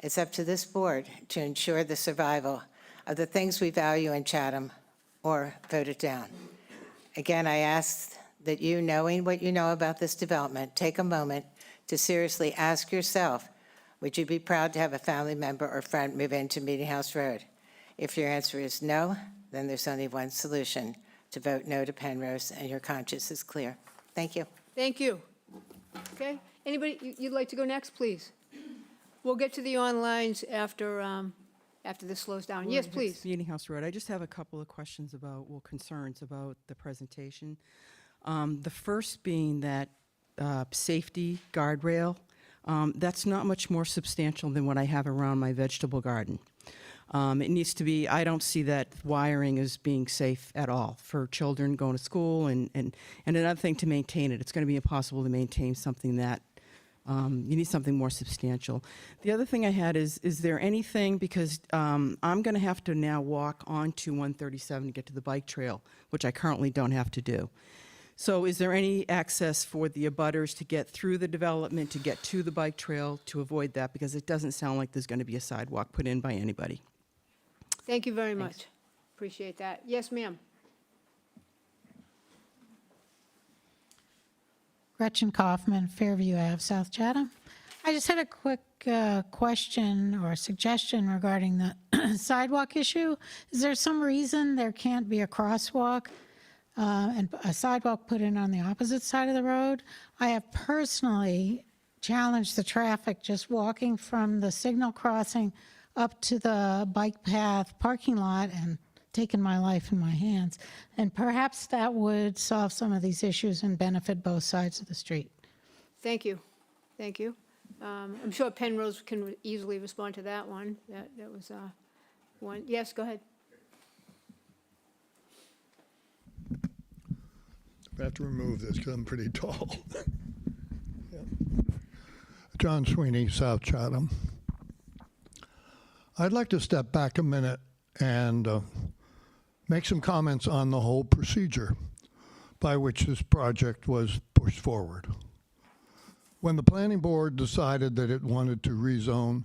It's up to this board to ensure the survival of the things we value in Chatham or vote it down. Again, I ask that you, knowing what you know about this development, take a moment to seriously ask yourself, would you be proud to have a family member or friend move into Meeting House Road? If your answer is no, then there's only one solution, to vote no to Penrose, and your conscience is clear. Thank you. Thank you. Okay, anybody, you'd like to go next, please? We'll get to the onlines after this slows down. Yes, please. Meeting House Road. I just have a couple of questions about, concerns about the presentation. The first being that safety guardrail. That's not much more substantial than what I have around my vegetable garden. It needs to be, I don't see that wiring as being safe at all for children going to school, and another thing, to maintain it. It's going to be impossible to maintain something that, you need something more substantial. The other thing I had is there anything, because I'm going to have to now walk onto 137 to get to the bike trail, which I currently don't have to do. So is there any access for the abutters to get through the development, to get to the bike trail, to avoid that? Because it doesn't sound like there's going to be a sidewalk put in by anybody. Thank you very much. Appreciate that. Yes, ma'am. Gretchen Kaufman, Fairview Ave, South Chatham. I just had a quick question or suggestion regarding the sidewalk issue. Is there some reason there can't be a crosswalk and a sidewalk put in on the opposite side of the road? I have personally challenged the traffic just walking from the signal crossing up to the bike path parking lot and taken my life in my hands. And perhaps that would solve some of these issues and benefit both sides of the street. Thank you. Thank you. I'm sure Penrose can easily respond to that one. That was one. Yes, go ahead. I have to remove this because I'm pretty tall. Yeah. John Sweeney, South Chatham. I'd like to step back a minute and make some comments on the whole procedure by which this project was pushed forward. When the planning board decided that it wanted to rezone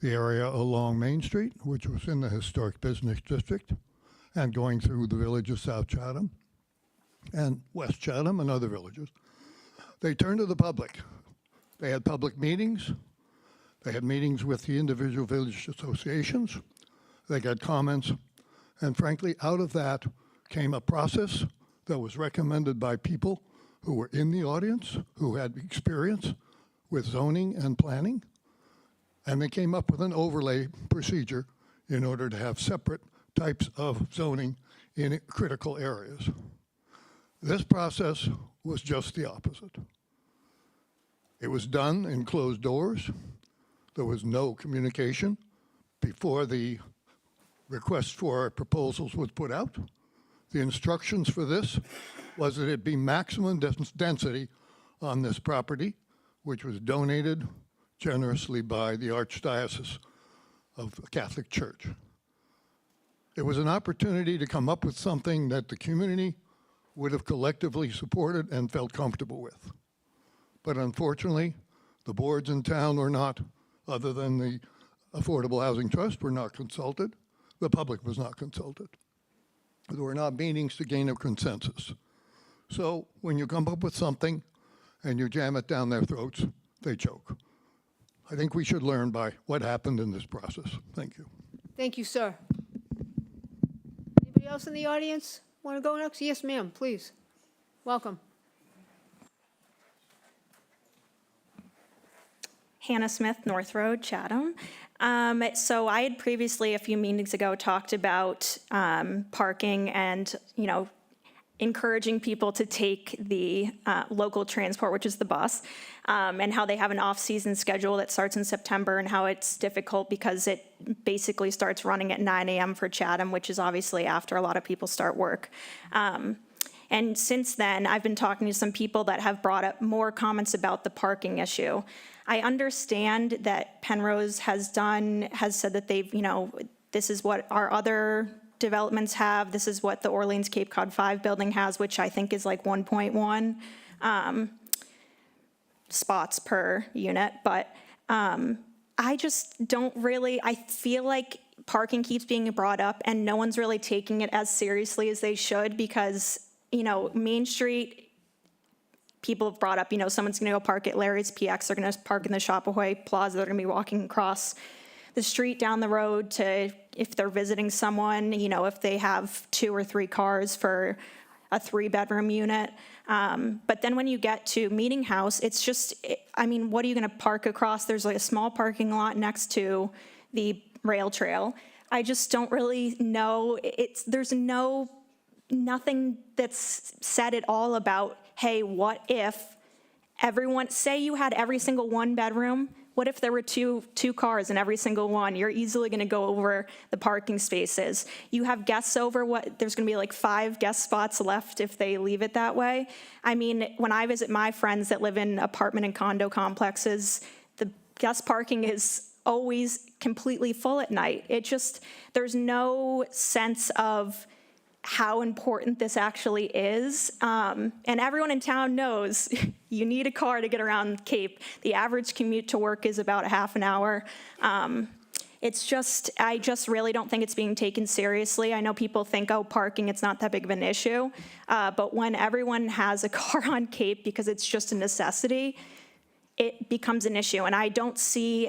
the area along Main Street, which was in the historic business district, and going through the village of South Chatham and West Chatham and other villages, they turned to the public. They had public meetings. They had meetings with the individual village associations. They got comments. And frankly, out of that came a process that was recommended by people who were in the audience, who had experience with zoning and planning. And they came up with an overlay procedure in order to have separate types of zoning in critical areas. This process was just the opposite. It was done in closed doors. There was no communication before the request for proposals was put out. The instructions for this was that it be maximum density on this property, which was donated generously by the Archdiocese of the Catholic Church. It was an opportunity to come up with something that the community would have collectively supported and felt comfortable with. But unfortunately, the boards in town were not, other than the Affordable Housing Trust, were not consulted. The public was not consulted. There were not meetings to gain a consensus. So when you come up with something and you jam it down their throats, they choke. I think we should learn by what happened in this process. Thank you. Thank you, sir. Anybody else in the audience want to go next? Yes, ma'am, please. Welcome. Hannah Smith, North Road, Chatham. So I had previously, a few meetings ago, talked about parking and, encouraging people to take the local transport, which is the bus, and how they have an off-season schedule that starts in September, and how it's difficult because it basically starts running at 9 a.m. for Chatham, which is obviously after a lot of people start work. And since then, I've been talking to some people that have brought up more comments about the parking issue. I understand that Penrose has said that they've, this is what our other developments have. This is what the Orleans Cape Cod 5 building has, which I think is like 1.1 spots per unit. But I just don't really, I feel like parking keeps being brought up and no one's really taking it as seriously as they should, because, Main Street, people have brought up, someone's going to go park at Larry's PX, they're going to park in the Shop-Ahoy Plaza, they're going to be walking across the street down the road to, if they're visiting someone, if they have 2 or 3 cars for a 3-bedroom unit. But then when you get to Meeting House, it's just, what are you going to park across? There's like a small parking lot next to the rail trail. I just don't really know. There's nothing that's said at all about, hey, what if everyone, say you had every single 1-bedroom, what if there were two cars in every single one? You're easily going to go over the parking spaces. You have guests over, there's going to be like 5 guest spots left if they leave it that way. When I visit my friends that live in apartment and condo complexes, the guest parking is always completely full at night. There's no sense of how important this actually is. And everyone in town knows you need a car to get around Cape. The average commute to work is about a half an hour. I just really don't think it's being taken seriously. I know people think, parking, it's not that big of an issue. But when everyone has a car on Cape because it's just a necessity, it becomes an issue. And I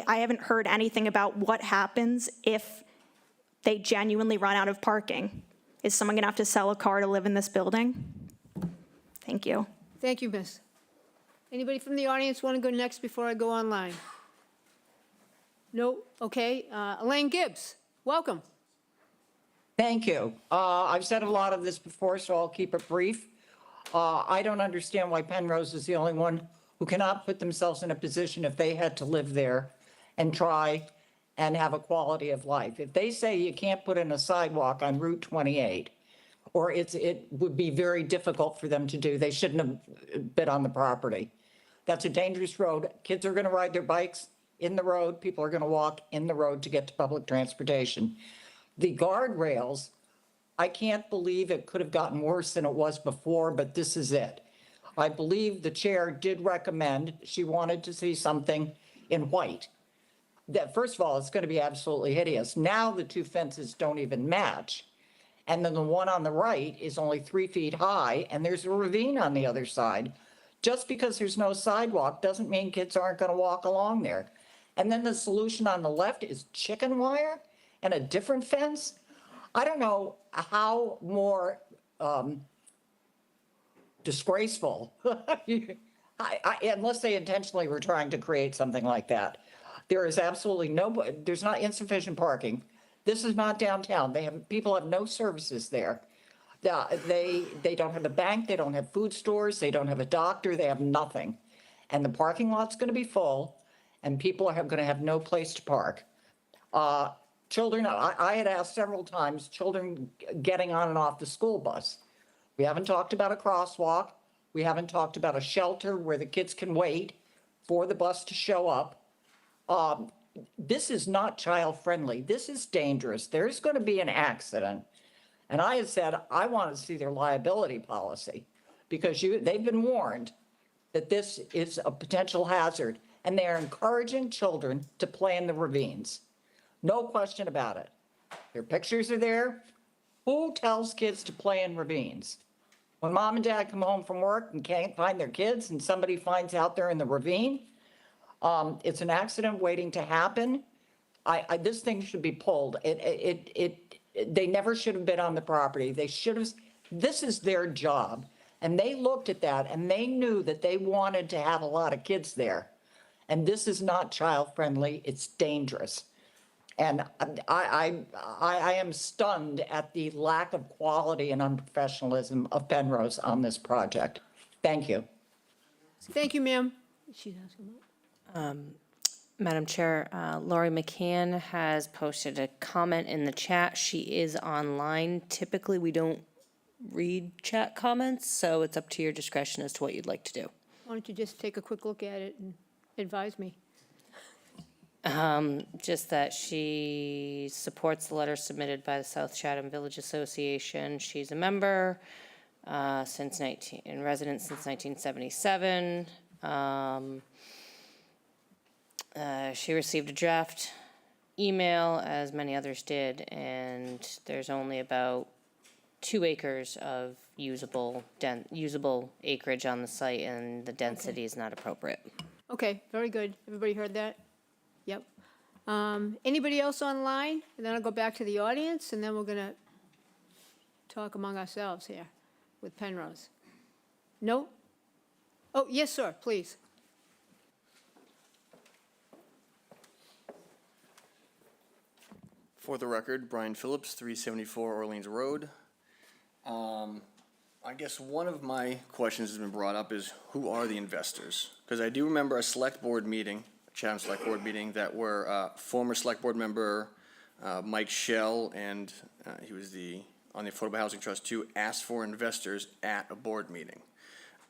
haven't heard anything about what happens if they genuinely run out of parking. Is someone going to have to sell a car to live in this building? Thank you. Thank you, miss. Anybody from the audience want to go next before I go online? No? Okay. Elaine Gibbs, welcome. Thank you. I've said a lot of this before, so I'll keep it brief. I don't understand why Penrose is the only one who cannot put themselves in a position, if they had to live there, and try and have a quality of life. If they say you can't put in a sidewalk on Route 28, or it would be very difficult for them to do, they shouldn't have been on the property. That's a dangerous road. Kids are going to ride their bikes in the road. People are going to walk in the road to get to public transportation. The guardrails, I can't believe it could have gotten worse than it was before, but this is it. I believe the chair did recommend, she wanted to see something in white. That, first of all, it's going to be absolutely hideous. Now the 2 fences don't even match. And then the one on the right is only 3 feet high, and there's a ravine on the other side. Just because there's no sidewalk doesn't mean kids aren't going to walk along there. And then the solution on the left is chicken wire and a different fence. I don't know how more disgraceful, unless they intentionally were trying to create something like that. There is absolutely there's not insufficient parking. This is not downtown. People have no services there. They don't have a bank, they don't have food stores, they don't have a doctor, they have nothing. And the parking lot's going to be full, and people are going to have no place to park. Children, I had asked several times, children getting on and off the school bus. We haven't talked about a crosswalk. We haven't talked about a shelter where the kids can wait for the bus to show up. This is not child-friendly. This is dangerous. There's going to be an accident. And I had said, I want to see their liability policy because they've been warned that this is a potential hazard, and they are encouraging children to play in the ravines. No question about it. Their pictures are there. Who tells kids to play in ravines? When mom and dad come home from work and can't find their kids and somebody finds out they're in the ravine, it's an accident waiting to happen. This thing should be pulled. They never should have been on the property. They should have, this is their job. And they looked at that and they knew that they wanted to have a lot of kids there. And this is not child-friendly, it's dangerous. And I am stunned at the lack of quality and unprofessionalism of Penrose on this project. Thank you. Thank you, ma'am. She's asking about. Madam Chair, Lori McCann has posted a comment in the chat. She is online. Typically, we don't read chat comments, so it's up to your discretion as to what you'd like to do. Why don't you just take a quick look at it and advise me? Just that she supports the letter submitted by the South Chatham Village Association. She's a member resident since 1977. She received a draft email, as many others did, and there's only about 2 acres of usable acreage on the site, and the density is not appropriate. Okay, very good. Everybody heard that? Yep. Anybody else online? And then I'll go back to the audience, and then we're gonna talk among ourselves here with Penrose. No? Oh, yes, sir, please. For the record, Brian Phillips, 374 Orleans Road. I guess one of my questions has been brought up is, who are the investors? Because I do remember a select board meeting, Chatham Select Board meeting, that where former select board member Mike Schell, and he was on the Affordable Housing Trust too, asked for investors at a board meeting.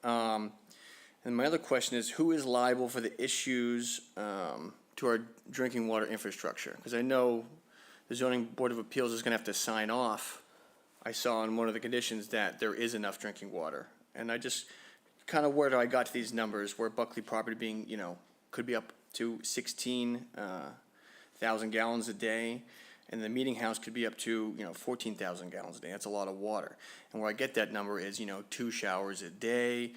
And my other question is, who is liable for the issues to our drinking water infrastructure? Because I know the Zoning Board of Appeals is going to have to sign off. I saw in one of the conditions that there is enough drinking water. And I just, kind of where I got to these numbers, where Buckley property being, could be up to 16,000 gallons a day, and the meeting house could be up to, 14,000 gallons a day. That's a lot of water. And where I get that number is, 2 showers a day,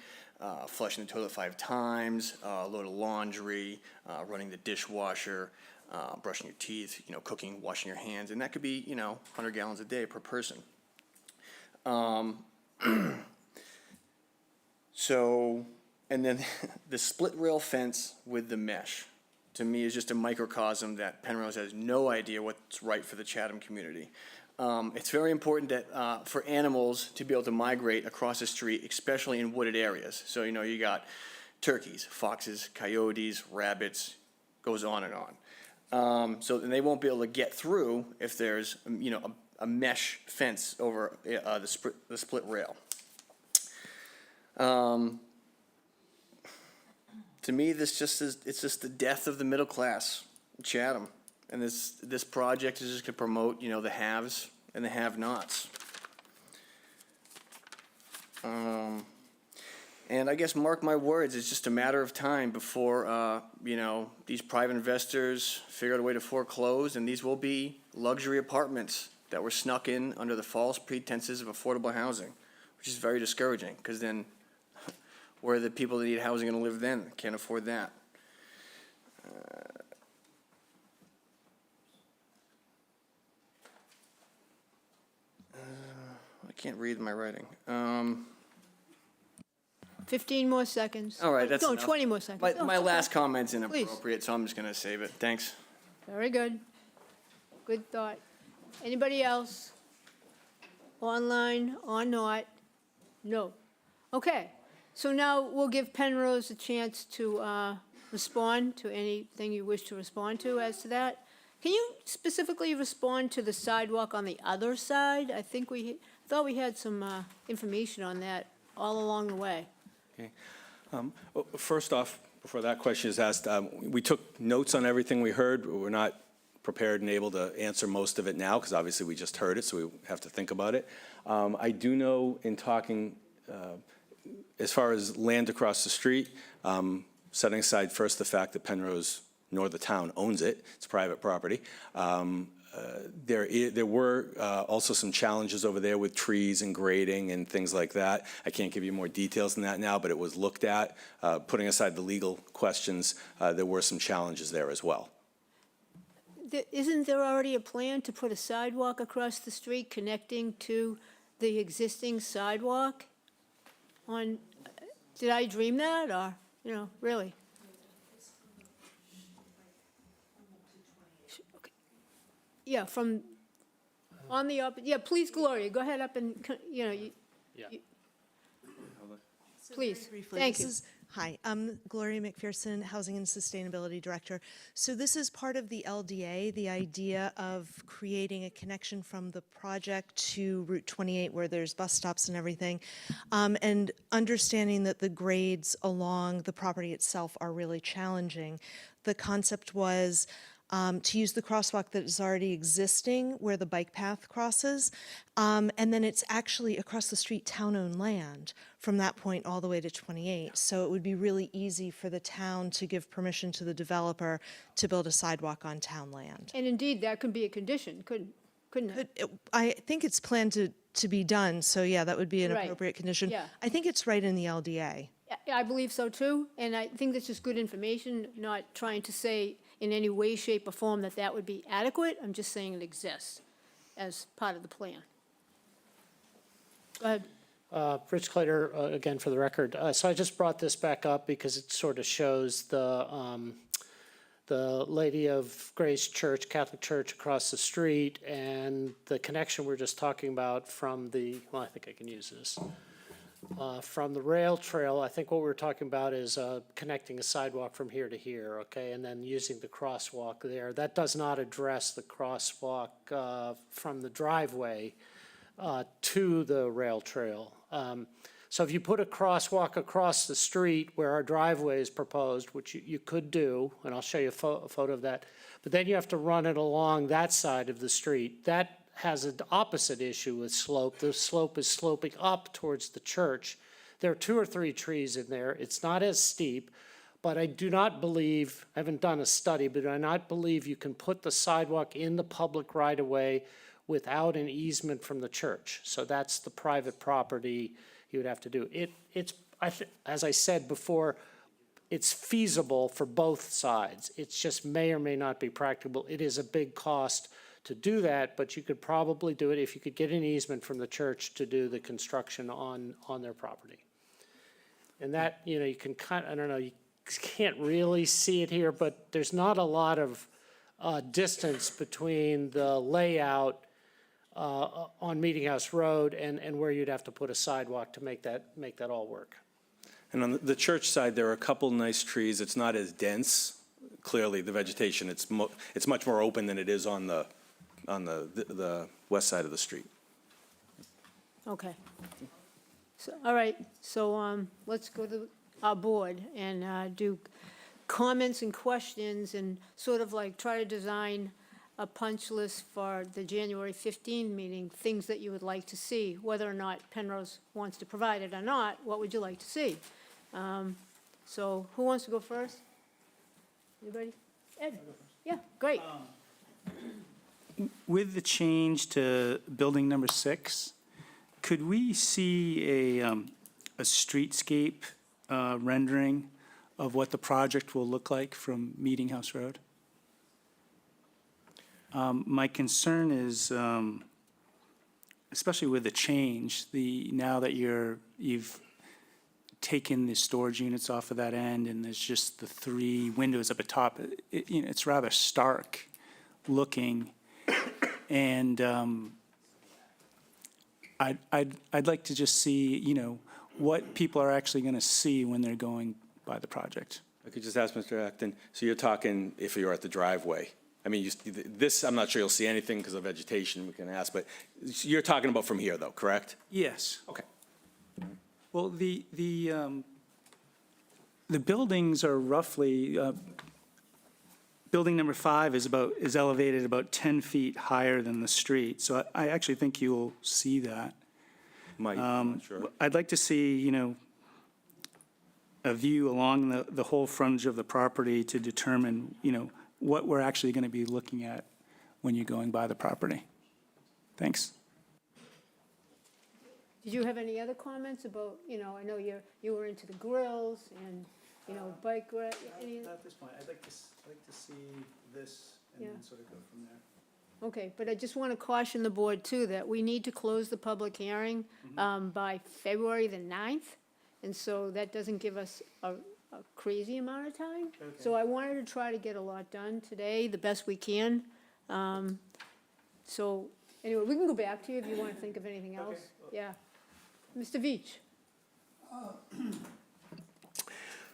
flushing the toilet 5 times, a load of laundry, running the dishwasher, brushing your teeth, cooking, washing your hands, and that could be, 100 gallons a day per person. So, and then the split rail fence with the mesh, to me, is just a microcosm that Penrose has no idea what's right for the Chatham community. It's very important that for animals to be able to migrate across the street, especially in wooded areas. So, you got turkeys, foxes, coyotes, rabbits, goes on and on. So then they won't be able to get through if there's, a mesh fence over the split rail. To me, it's just the death of the middle class in Chatham. And this project is just gonna promote, the haves and the have-nots. And I guess, mark my words, it's just a matter of time before, these private investors figure out a way to foreclose, and these will be luxury apartments that were snuck in under the false pretenses of affordable housing, which is very discouraging, because then where are the people that need housing going to live then? Can't afford that. I can't read my writing. 15 more seconds. All right, that's No, enough. 20 more seconds. No, My it's last okay. comment's inappropriate, so I'm just going to save it. Thanks. Very good. Good thought. Anybody else? Online or not? No. Okay, so now we'll give Penrose a chance to respond to anything you wish to respond to as to that. Can you specifically respond to the sidewalk on the other side? I think thought we had some information on that all along the way. Okay. First off, Before that question is asked, we took notes on everything we heard. We're not prepared and able to answer most of it now, because obviously we just heard it, so we have to think about it. I do know in talking, as far as land across the street, setting aside first the fact that Penrose, nor the town, owns it, it's private property, there were also some challenges over there with trees and grading and things like that. I can't give you more details than that now, but it was looked at. Putting aside the legal questions, there were some challenges there as well. Isn't there already a plan to put a sidewalk across the street connecting to the existing sidewalk? Did I dream that, or, really? Yeah, please, Gloria, go ahead up and, please, thank you. Hi, I'm Gloria McPherson, Housing and Sustainability Director. So this is part of the LDA, the idea of creating a connection from the project to Route 28 where there's bus stops and everything, and understanding that the grades along the property itself are really challenging. The concept was to use the crosswalk that is already existing where the bike path crosses, and then it's actually across the street town-owned land from that point all the way to 28. So it would be really easy for the town to give permission to the developer to build a sidewalk on town land. And indeed, that could be a condition, couldn't it? I think it's planned to be done, so yeah, that would be an Right. appropriate condition. Yeah. I think it's right in the LDA. I believe so too, and I think that's just good information, not trying to say in any way, shape, or form that would be adequate. I'm just saying it exists as part of the plan. Go ahead. Rich Claytor, again for the record. So I just brought this back up because it sort of shows the Lady of Grace Church, Catholic Church across the street, and the connection we're just talking about from the, well, I think I can use this. From the rail trail, I think what we're talking about is connecting a sidewalk from here to here, okay, and then using the crosswalk there. That does not address the crosswalk from the driveway to the rail trail. So if you put a crosswalk across the street where our driveway is proposed, which you could do, and I'll show you a photo of that, but then you have to run it along that side of the street. That has an opposite issue with slope. The slope is sloping up towards the church. There are 2 or 3 trees in there. It's not as steep, but I do not believe, I haven't done a study, but I do not believe you can put the sidewalk in the public right-of-way without an easement from the church. So that's the private property you would have to do. As I said before, it's feasible for both sides. It just may or may not be practicable. It is a big cost to do that, but you could probably do it if you could get an easement from the church to do the construction on their property. And that, you can I don't know, you can't really see it here, but there's not a lot of distance between the layout on Meeting House Road and where you'd have to put a sidewalk to make that all work. And on the church side, there are a couple nice trees. It's not as dense. Clearly, the vegetation, it's much more open than it is on the west side of the street. Okay. So, all right, so let's go to our board and do comments and questions and sort of like try to design a punch list for the January 15 meeting, things that you would like to see, whether or not Penrose wants to provide it or not, what would you like to see? So who wants to go first? Anybody? Ed? Yeah, great. With the change to building number 6, could we see a streetscape rendering of what the project will look like from Meeting House Road? My concern is, especially with the change, now that you've taken the storage units off of that end and there's just the 3 windows up at top, it's rather stark looking. And I'd like to just see, what people are actually going to see when they're going by the project. I could just ask Mr. Acton, so you're talking if you're at the driveway. I mean, this, I'm not sure you'll see anything because of vegetation, we can ask, but you're talking about from here though, correct? Yes. Okay. Well, the the buildings are roughly, building number 5 is elevated about 10 feet higher than the street. So I actually think you'll see that. Might, I'm not sure. I'd like to see, a view along the whole frontage of the property to determine, what we're actually going to be looking at when you're going by the property. Thanks. Did you have any other comments about, I know you were into the grills and, bike, any? Not at this point. I'd like to see this Yeah. sort of go from there. Okay, but I just want to caution the board too, that we need to close the public hearing by February the 9th. And so that doesn't give us a crazy amount of time. So I wanted to try to get a lot done today, the best we can. So anyway, we can go back to you if you want to think of anything else. Yeah. Mr. Veach?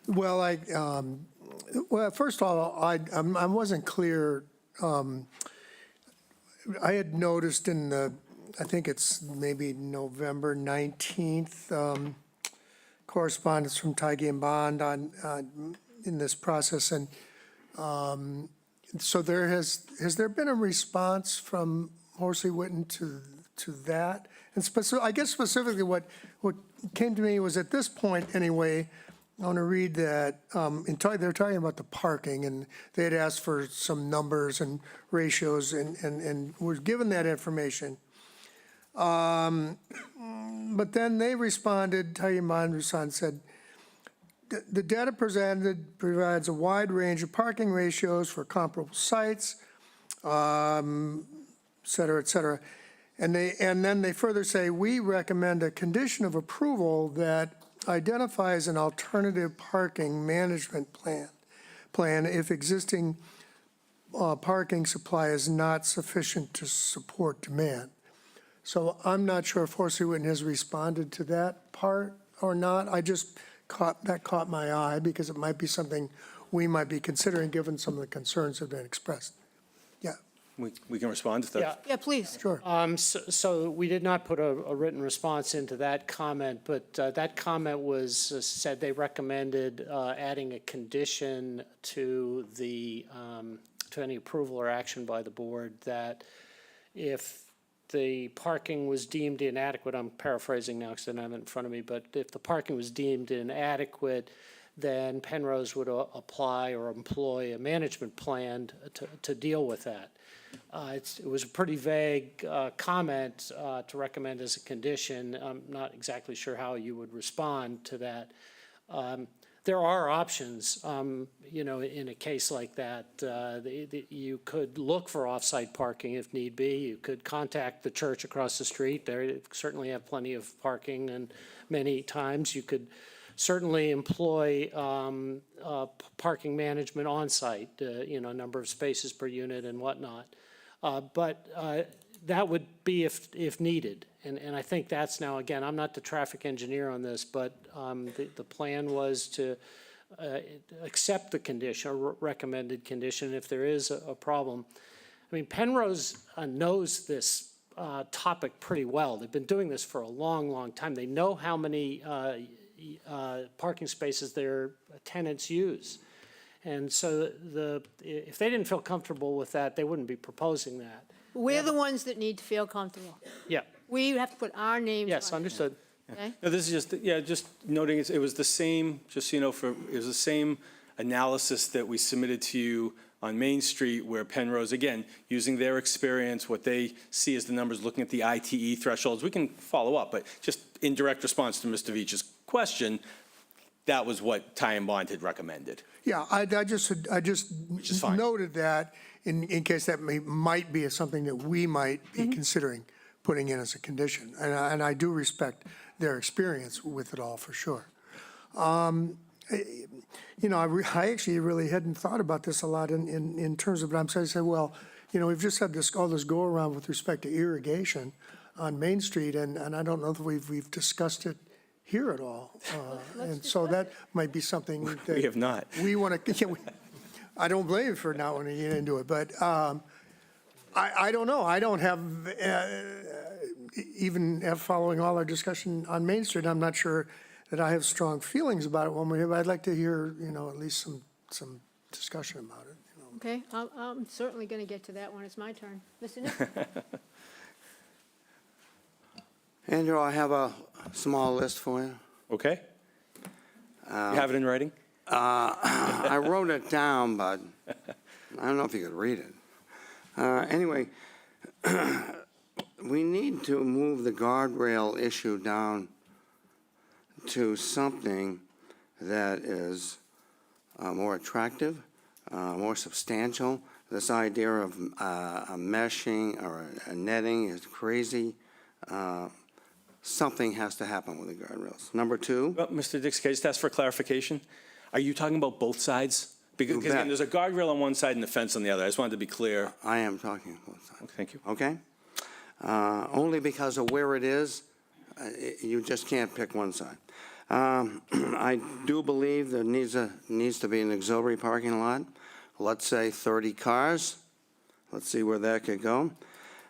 Well, first of all, I wasn't clear. I had noticed I think it's maybe November 19th, correspondence from Tigey and Bond in this process. And so has there been a response from Horsley Witten to that? And I guess specifically what came to me was, at this point anyway, I want to read that, they're talking about the parking, and they had asked for some numbers and ratios, and were given that information. But then they responded, said, the data presented provides a wide range of parking ratios for comparable sites, et cetera, et cetera. And then they further say, we recommend a condition of approval that identifies an alternative parking management plan if existing parking supply is not sufficient to support demand. So I'm not sure if Horsley Witten has responded to that part or not. That caught my eye, because it might be something we might be considering, given some of the concerns that have been expressed. Yeah. We can respond to that. Yeah, please. Sure. So we did not put a written response into that comment, but that comment was, said they recommended adding a condition to to any approval or action by the board, that if the parking was deemed inadequate, I'm paraphrasing now because I don't have it in front of me, but if the parking was deemed inadequate, then Penrose would apply or employ a management plan to deal with that. It was a pretty vague comment to recommend as a condition. I'm not exactly sure how you would respond to that. There are options, in a case like that. You could look for off-site parking if need be. You could contact the church across the street. They certainly have plenty of parking, and many times you could certainly employ parking management on-site, number of spaces per unit and whatnot. But that would be if needed. And I think that's now, again, I'm not the traffic engineer on this, but the plan was to accept the condition, or recommended condition, if there is a problem. I mean, Penrose knows this topic pretty well. They've been doing this for a long, long time. They know how many parking spaces their tenants use. And so if they didn't feel comfortable with that, they wouldn't be proposing that. We're the ones that need to feel comfortable. Yeah. We have to put our names on it. Yes, understood. Okay? No, this is just noting, it was the same, just so you know, it was the same analysis that we submitted to you on Main Street, where Penrose, again, using their experience, what they see as the numbers, looking at the ITE thresholds, we can follow up, but just in direct response to Mr. Veach's question, that was what Ty and Bond had recommended. Yeah, I just noted that in case that might be something that we might be considering putting in as a condition. And I do respect their experience with it all, for sure. I actually really hadn't thought about this a lot in terms of, but I'm saying, well, we've just had all this go around with respect to irrigation on Main Street, and I don't know if we've discussed it here at all. And so that might be something that We have not. we want to, I don't blame you for not wanting to get into it, but I don't know. I don't have, even following all our discussion on Main Street, I'm not sure that I have strong feelings about it one way, but I'd like to hear, at least some discussion about it. Okay, I'm certainly going to get to that when it's my turn. Mr. Nick? Andrew, I have a small list for you. Okay? You have it in writing? I wrote it down, but I don't know if you could read it. Anyway, we need to move the guardrail issue down to something that is more attractive, more substantial. This idea of a meshing or a netting is crazy. Something has to happen with the guardrails. Number two. Well, Mr. Dix, can I just ask for clarification? Are you talking about both sides? Because You bet. again, there's a guardrail on one side and a fence on the other. I just wanted to be clear. I am talking both sides. Okay, thank you. Okay? Only because of where it is, you just can't pick one side. I do believe there needs to be an auxiliary parking lot. Let's say 30 cars. Let's see where that could go.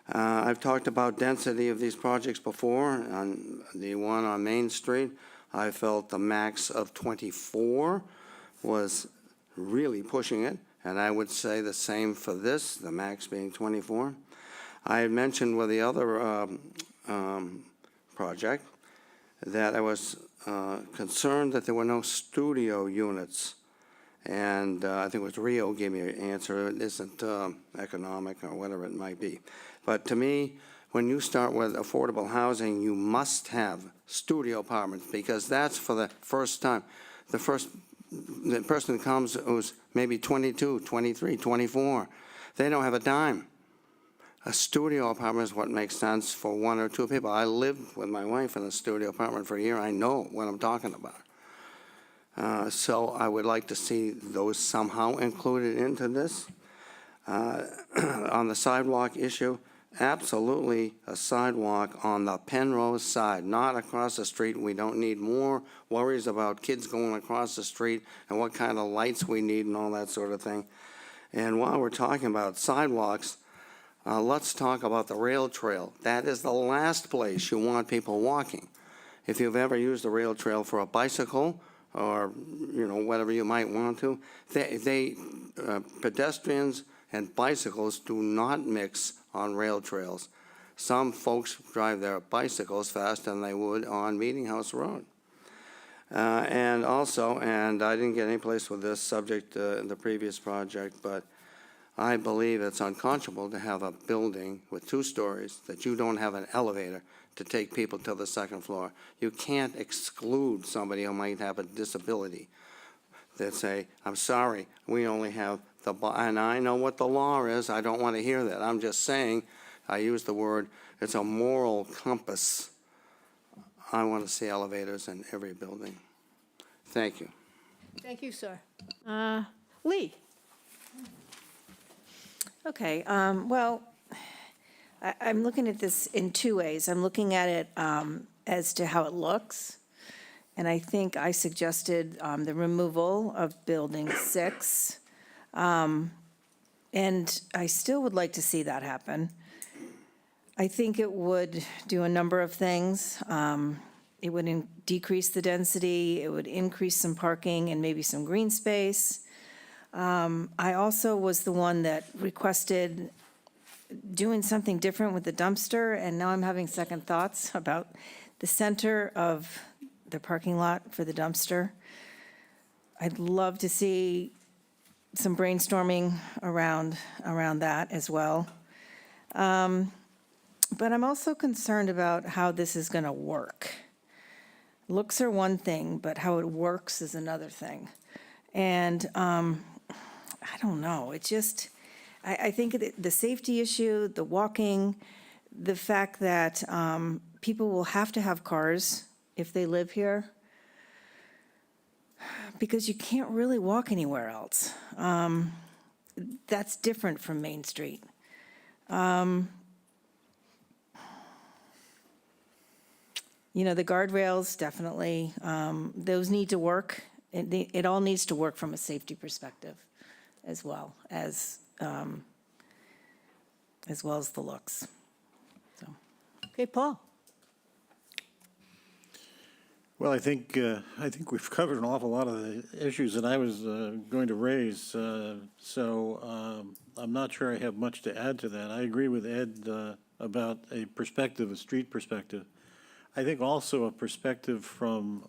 I've talked about density of these projects before. On the one on Main Street, I felt the max of 24 was really pushing it, and I would say the same for this, the max being 24. I had mentioned with the other project that I was concerned that there were no studio units. And I think it was Rio gave me an answer. It isn't economic or whatever it might be. But to me, when you start with affordable housing, you must have studio apartments because that's for the first time. The person that comes who's maybe 22, 23, 24, they don't have a dime. A studio apartment is what makes sense for one or two people. I lived with my wife in a studio apartment for a year. I know what I'm talking about. So I would like to see those somehow included into this. On the sidewalk issue, absolutely a sidewalk on the Penrose side, not across the street. We don't need more worries about kids going across the street and what kind of lights we need and all that sort of thing. And while we're talking about sidewalks, let's talk about the rail trail. That is the last place you want people walking. If you've ever used the rail trail for a bicycle or, whatever you might want to, pedestrians and bicycles do not mix on rail trails. Some folks drive their bicycles faster than they would on Meeting House Road. And also, and I didn't get any place with this subject in the previous project, but I believe it's unconscionable to have a building with 2 stories that you don't have an elevator to take people to the second floor. You can't exclude somebody who might have a disability that say, I'm sorry, we only have and I know what the law is. I don't want to hear that. I'm just saying, I use the word, it's a moral compass. I want to see elevators in every building. Thank you. Thank you, sir. Lee? Okay, well, I'm looking at this in 2 ways. I'm looking at it as to how it looks, and I think I suggested the removal of Building 6, and I still would like to see that happen. I think it would do a number of things. It would decrease the density, it would increase some parking and maybe some green space. I also was the one that requested doing something different with the dumpster, and now I'm having second thoughts about the center of the parking lot for the dumpster. I'd love to see some brainstorming around that as well. But I'm also concerned about how this is going to work. Looks are one thing, but how it works is another thing. And I don't know, it just, I think the safety issue, the walking, the fact that people will have to have cars if they live here, because you can't really walk anywhere else. That's different from Main Street. The guardrails, definitely, those need to work. It all needs to work from a safety perspective as well as the looks. Okay, Paul? Well, I think we've covered an awful lot of the issues that I was going to raise, so I'm not sure I have much to add to that. I agree with Ed about a perspective, a street perspective. I think also a perspective from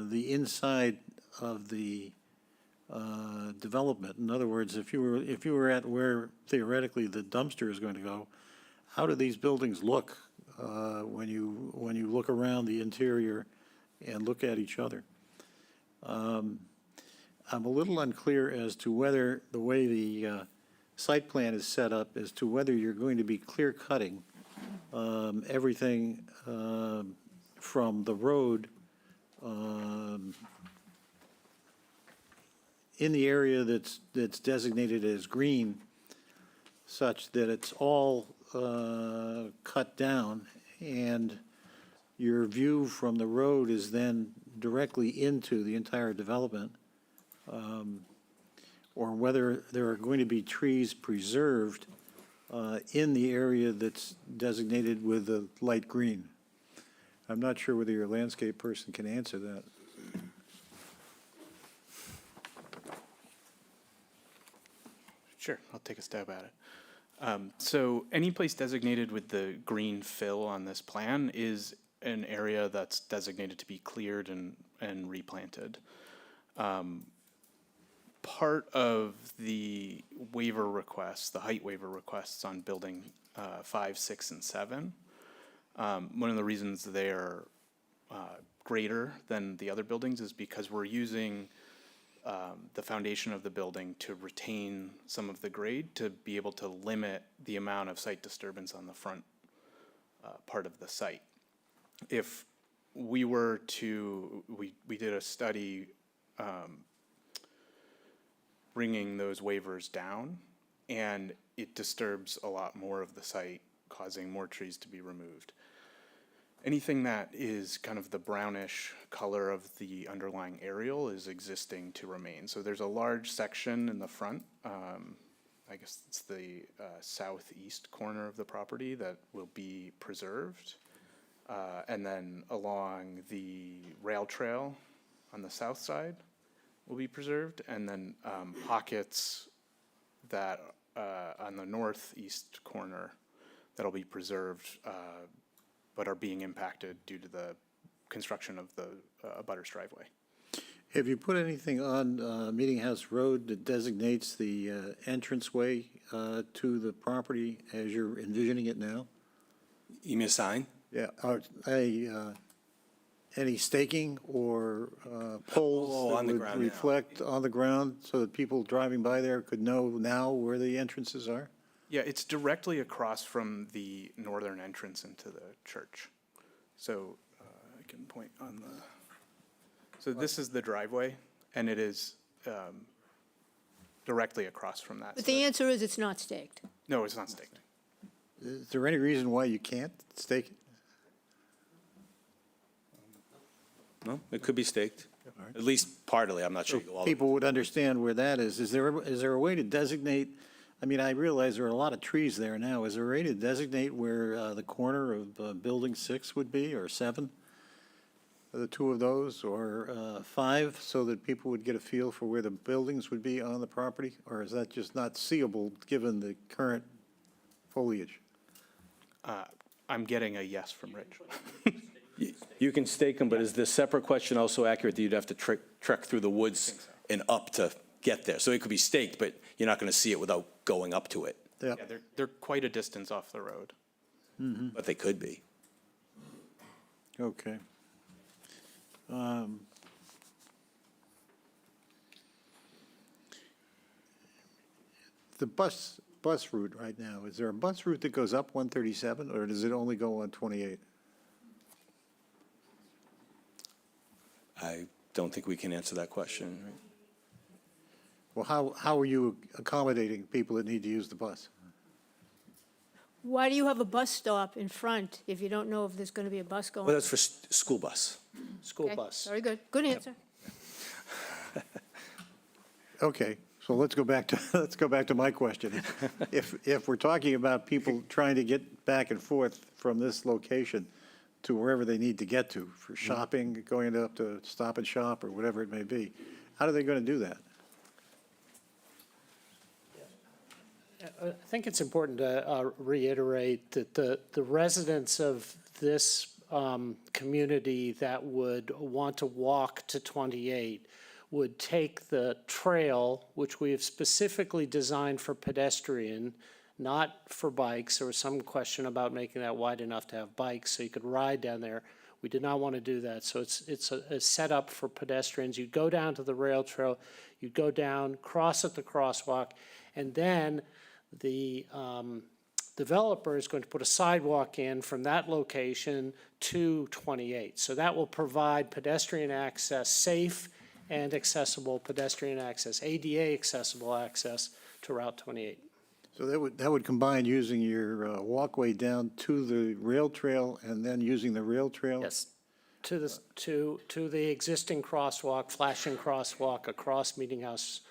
the inside of the development. In other words, if you were at where theoretically the dumpster is going to go, how do these buildings look when you look around the interior and look at each other? I'm a little unclear as to whether the way the site plan is set up as to whether you're going to be clear cutting everything from the road in the area that's designated as green, such that it's all cut down, and your view from the road is then directly into the entire development, or whether there are going to be trees preserved in the area that's designated with the light green. I'm not sure whether your landscape person can answer that. Sure, I'll take a stab at it. So any place designated with the green fill on this plan is an area that's designated to be cleared and replanted. Part of the waiver requests, the height waiver requests on building 5, 6, and 7, one of the reasons they're greater than the other buildings is because we're using the foundation of the building to retain some of the grade to be able to limit the amount of site disturbance on the front part of the site. If we were to, we did a study bringing those waivers down, and it disturbs a lot more of the site, causing more trees to be removed. Anything that is kind of the brownish color of the underlying aerial is existing to remain. So there's a large section in the front, I guess it's the southeast corner of the property that will be preserved. And then along the rail trail on the south side will be preserved. And then pockets that on the northeast corner that'll be preserved, but are being impacted due to the construction of the abutter's driveway. Have you put anything on Meeting House Road that designates the entranceway to the property as you're envisioning it now? You mean a sign? Yeah, any staking or poles on that the would ground now. reflect on the ground so that people driving by there could know now where the entrances are? Yeah, it's directly across from the northern entrance into the church. So I can point on the, so this is the driveway, and it is directly across from that. But the answer is it's not staked. No, it's not staked. Is there any reason why you can't stake it? No, it could be staked, at least partly. I'm not sure. So people would understand where that is. Is there a way to designate? I mean, I realize there are a lot of trees there now. Is there a way to designate where the corner of Building 6 would be, or 7? The two of those, or 5, so that people would get a feel for where the buildings would be on the property? Or is that just not seeable, given the current foliage? I'm getting a yes from Rich. You can stake them, but is the separate question also accurate that you'd have to trek through the woods and up to get there? So it could be staked, but you're not going to see it without going up to it. Yeah, they're quite a distance off the road. Mm-hmm. But they could be. Okay. The bus route right now, is there a bus route that goes up 137, or does it only go on 28? I don't think we can answer that question. Well, how are you accommodating people that need to use the bus? Why do you have a bus stop in front if you don't know if there's going to be a bus going? Well, that's for school bus. Okay, very good. Good answer. Okay, so let's go back to my question. If we're talking about people trying to get back and forth from this location to wherever they need to get to for shopping, going up to Stop and Shop or whatever it may be. How are they going to do that? I think it's important to reiterate that the residents of this community that would want to walk to 28 would take the trail, which we have specifically designed for pedestrian, not for bikes. There was some question about making that wide enough to have bikes so you could ride down there. We did not want to do that. So it's a setup for pedestrians. You'd go down to the rail trail, you'd go down, cross at the crosswalk, and then the developer is going to put a sidewalk in from that location to 28. So that will provide pedestrian access, safe and accessible pedestrian access, ADA accessible access to Route 28. So that would combine using your walkway down to the rail trail and then using the rail trail? Yes, to the existing crosswalk, flashing crosswalk across Meeting House,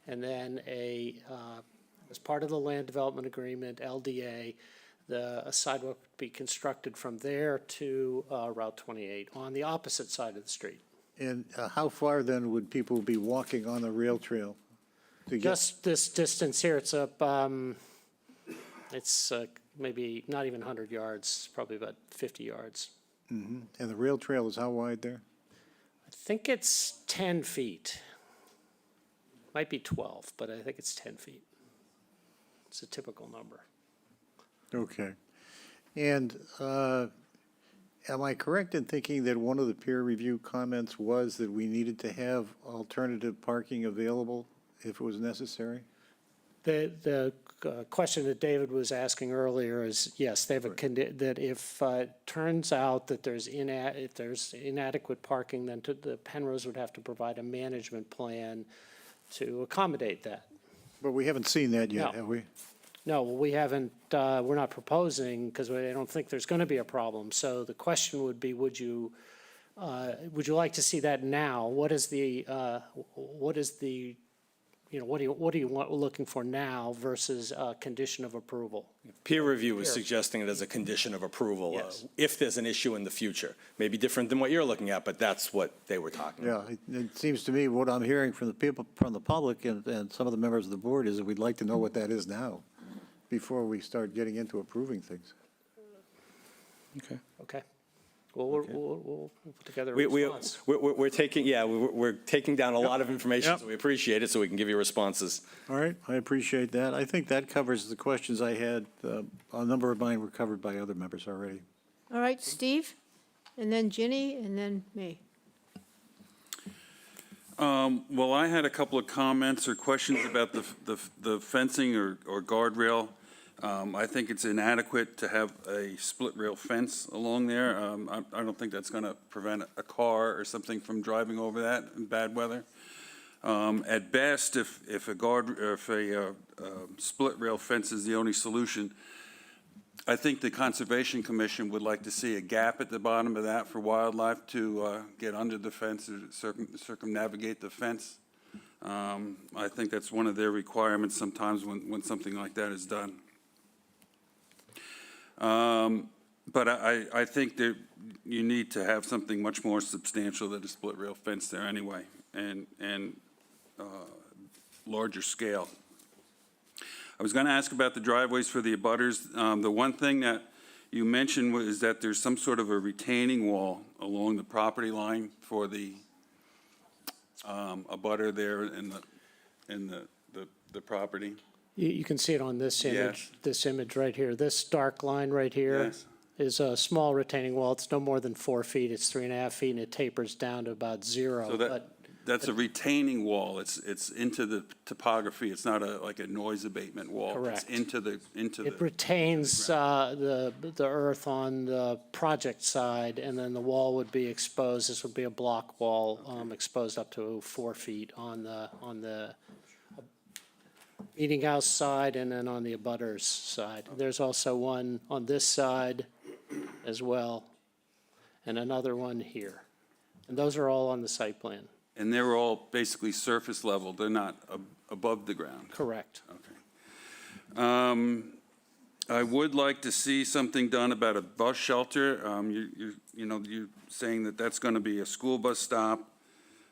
and then as part of the land development agreement, LDA, a sidewalk would be constructed from there to Route 28 on the opposite side of the street. And how far then would people be walking on the rail trail? To get- Just this distance here, it's up, it's maybe not even 100 yards, probably about 50 yards. Mhm. And the rail trail is how wide there? I think it's 10 feet. Might be 12, but I think it's 10 feet. It's a typical number. Okay. And am I correct in thinking that one of the peer review comments was that we needed to have alternative parking available if it was necessary? The question that David was asking earlier is, yes, they have that if it turns out that if there's inadequate parking, then the Penrose would have to provide a management plan to accommodate that. But we haven't seen that yet, No. have we? No, we haven't, we're not proposing, because I don't think there's going to be a problem. So the question would be, would you like to see that now? What are you looking for now versus a condition of approval? Peer review was suggesting it as a condition of approval, Yes. if there's an issue in the future. Maybe different than what you're looking at, but that's what they were talking about. Yeah, it seems to me what I'm hearing from the people, from the public and some of the members of the board is that we'd like to know what that is now before we start getting into approving things. Okay. Okay. Well, we'll put together a We're response. we're taking down a lot of information, Yep. so we appreciate it, so we can give you responses. All right, I appreciate that. I think that covers the questions I had. A number of mine were covered by other members already. All right, Steve, and then Ginny, and then me. Well, I had a couple of comments or questions about the fencing or guardrail. I think it's inadequate to have a split rail fence along there. I don't think that's going to prevent a car or something from driving over that in bad weather. At best, if a split rail fence is the only solution, I think the Conservation Commission would like to see a gap at the bottom of that for wildlife to get under the fence or circumnavigate the fence. I think that's one of their requirements sometimes when something like that is done. But I think that you need to have something much more substantial than a split rail fence there anyway, and larger scale. I was going to ask about the driveways for the abutters. The one thing that you mentioned was that there's some sort of a retaining wall along the property line for the abutter there in the property. You can see it on this image, Yes. this image right here. This dark line right here Yes. is a small retaining wall. It's no more than 4 feet. It's 3.5 feet, and it tapers down to about 0. So that's a retaining wall. It's into the topography. It's not like a noise abatement wall. Correct. It's into the. It retains the earth on the project side, and then the wall would be exposed. This would be a block wall, exposed up to 4 feet on the Meeting House side and then on the abutters side. There's also one on this side as well, and another one here. And those are all on the site plan. And they're all basically surface level. They're not above the ground. Correct. Okay. I would like to see something done about a bus shelter. You're saying that that's going to be a school bus stop,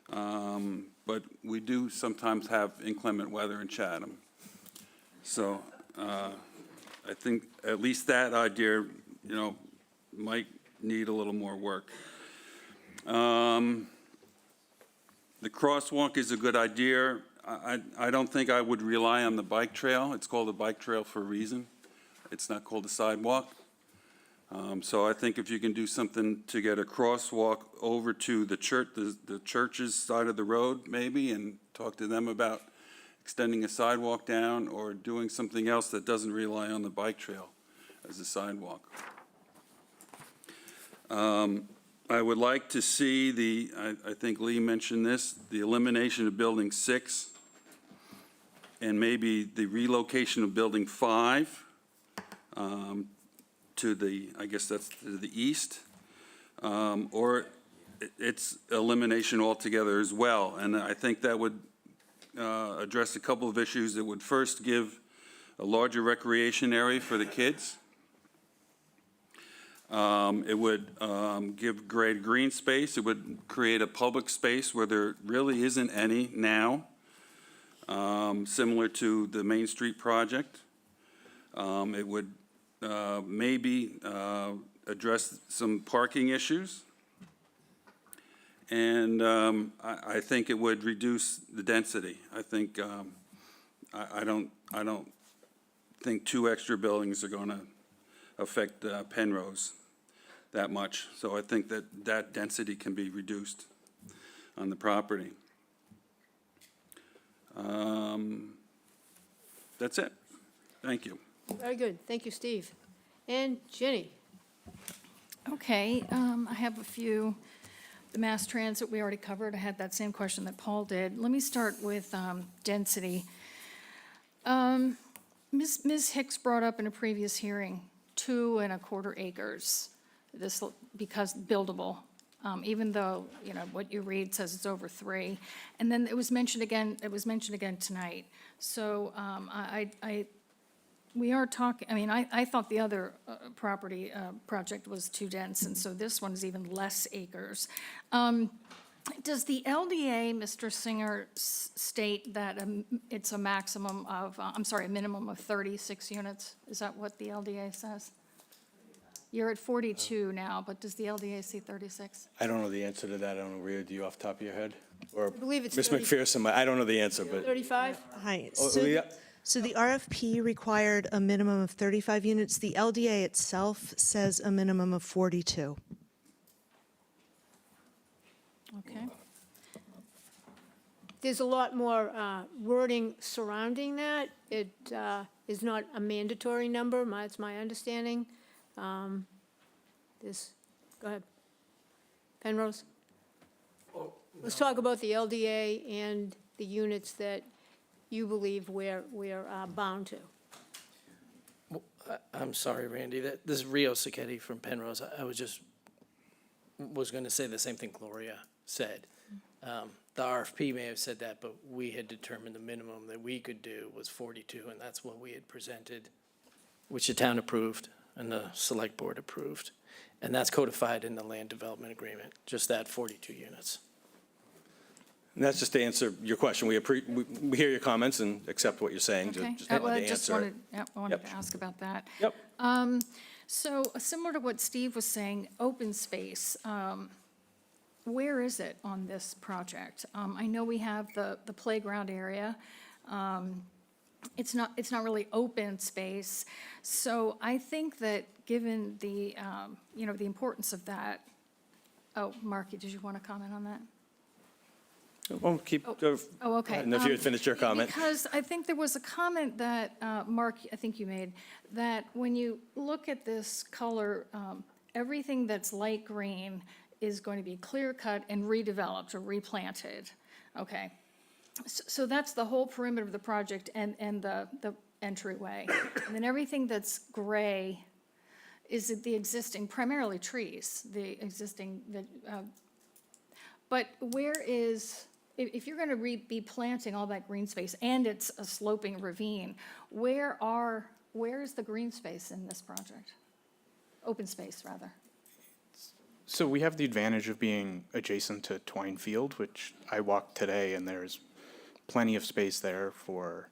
but we do sometimes have inclement weather in Chatham. So I think at least that idea, might need a little more work. The crosswalk is a good idea. I don't think I would rely on the bike trail. It's called a bike trail for a reason. It's not called a sidewalk. So I think if you can do something to get a crosswalk over to the church, the church's side of the road maybe, and talk to them about extending a sidewalk down or doing something else that doesn't rely on the bike trail as a sidewalk. I would like to see I think Lee mentioned this, the elimination of Building 6 and maybe the relocation of Building 5 to I guess that's to the east, or its elimination altogether as well. And I think that would address a couple of issues. That would first give a larger recreation area for the kids. It would give great green space. It would create a public space where there really isn't any now, similar to the Main Street project. It would maybe address some parking issues. And I think it would reduce the density. I think I don't think 2 extra buildings are going to affect Penrose that much. So I think that density can be reduced on the property. That's it. Thank you. Very good. Thank you, Steve. And Ginny. Okay, I have a few. The mass transit we already covered. I had that same question that Paul did. Let me start with density. Ms. Hicks brought up in a previous hearing 2.25 acres. This because buildable, even though what you read says it's over 3. And then it was mentioned again. It was mentioned again tonight. So we are talking, I thought the other property project was too dense, and so this one is even less acres. Does the LDA, Mr. Singer, state that it's a maximum of, a minimum of 36 units? Is that what the LDA says? You're at 42 now, but does the LDA see 36? I don't know the answer to that. I don't know, Rhea, do you off the top of your head? Or I believe it's Ms. 30. McPherson, I don't know the answer, but. 35? Hi. Oh, So, yeah. so the RFP required a minimum of 35 units. The LDA itself says a minimum of 42. Okay. There's a lot more wording surrounding that. It is not a mandatory number, it's my understanding. Go ahead. Penrose? Let's talk about the LDA and the units that you believe we're bound to. I'm sorry, Randy, this is Rio Sacchetti from Penrose. I was going to say the same thing Gloria said. The RFP may have said that, but we had determined the minimum that we could do was 42, and that's what we had presented, which the town approved and the select board approved. And that's codified in the land development agreement, just that 42 units. And that's just to answer your question. We hear your comments and accept what you're saying. Okay. Just wanted I to just answer it. wanted to ask about that. Yep. So similar to what Steve was saying, open space, where is it on this project? I know we have the playground area. It's not really open space. So I think that given the, the importance of that, Marky, did you want to comment on that? Well, keep. Oh, okay. I don't know if you had finished your comment. Because I think there was a comment that, Mark, I think you made, that when you look at this color, everything that's light green is going to be clear-cut and redeveloped or replanted. Okay. So that's the whole perimeter of the project and the entryway. And then everything that's gray is the existing, primarily trees, the existing, but where is, if you're going to be planting all that green space and it's a sloping ravine, where are where is the green space in this project? Open space, rather. So we have the advantage of being adjacent to Twine Field, which I walked today, and there's plenty of space there for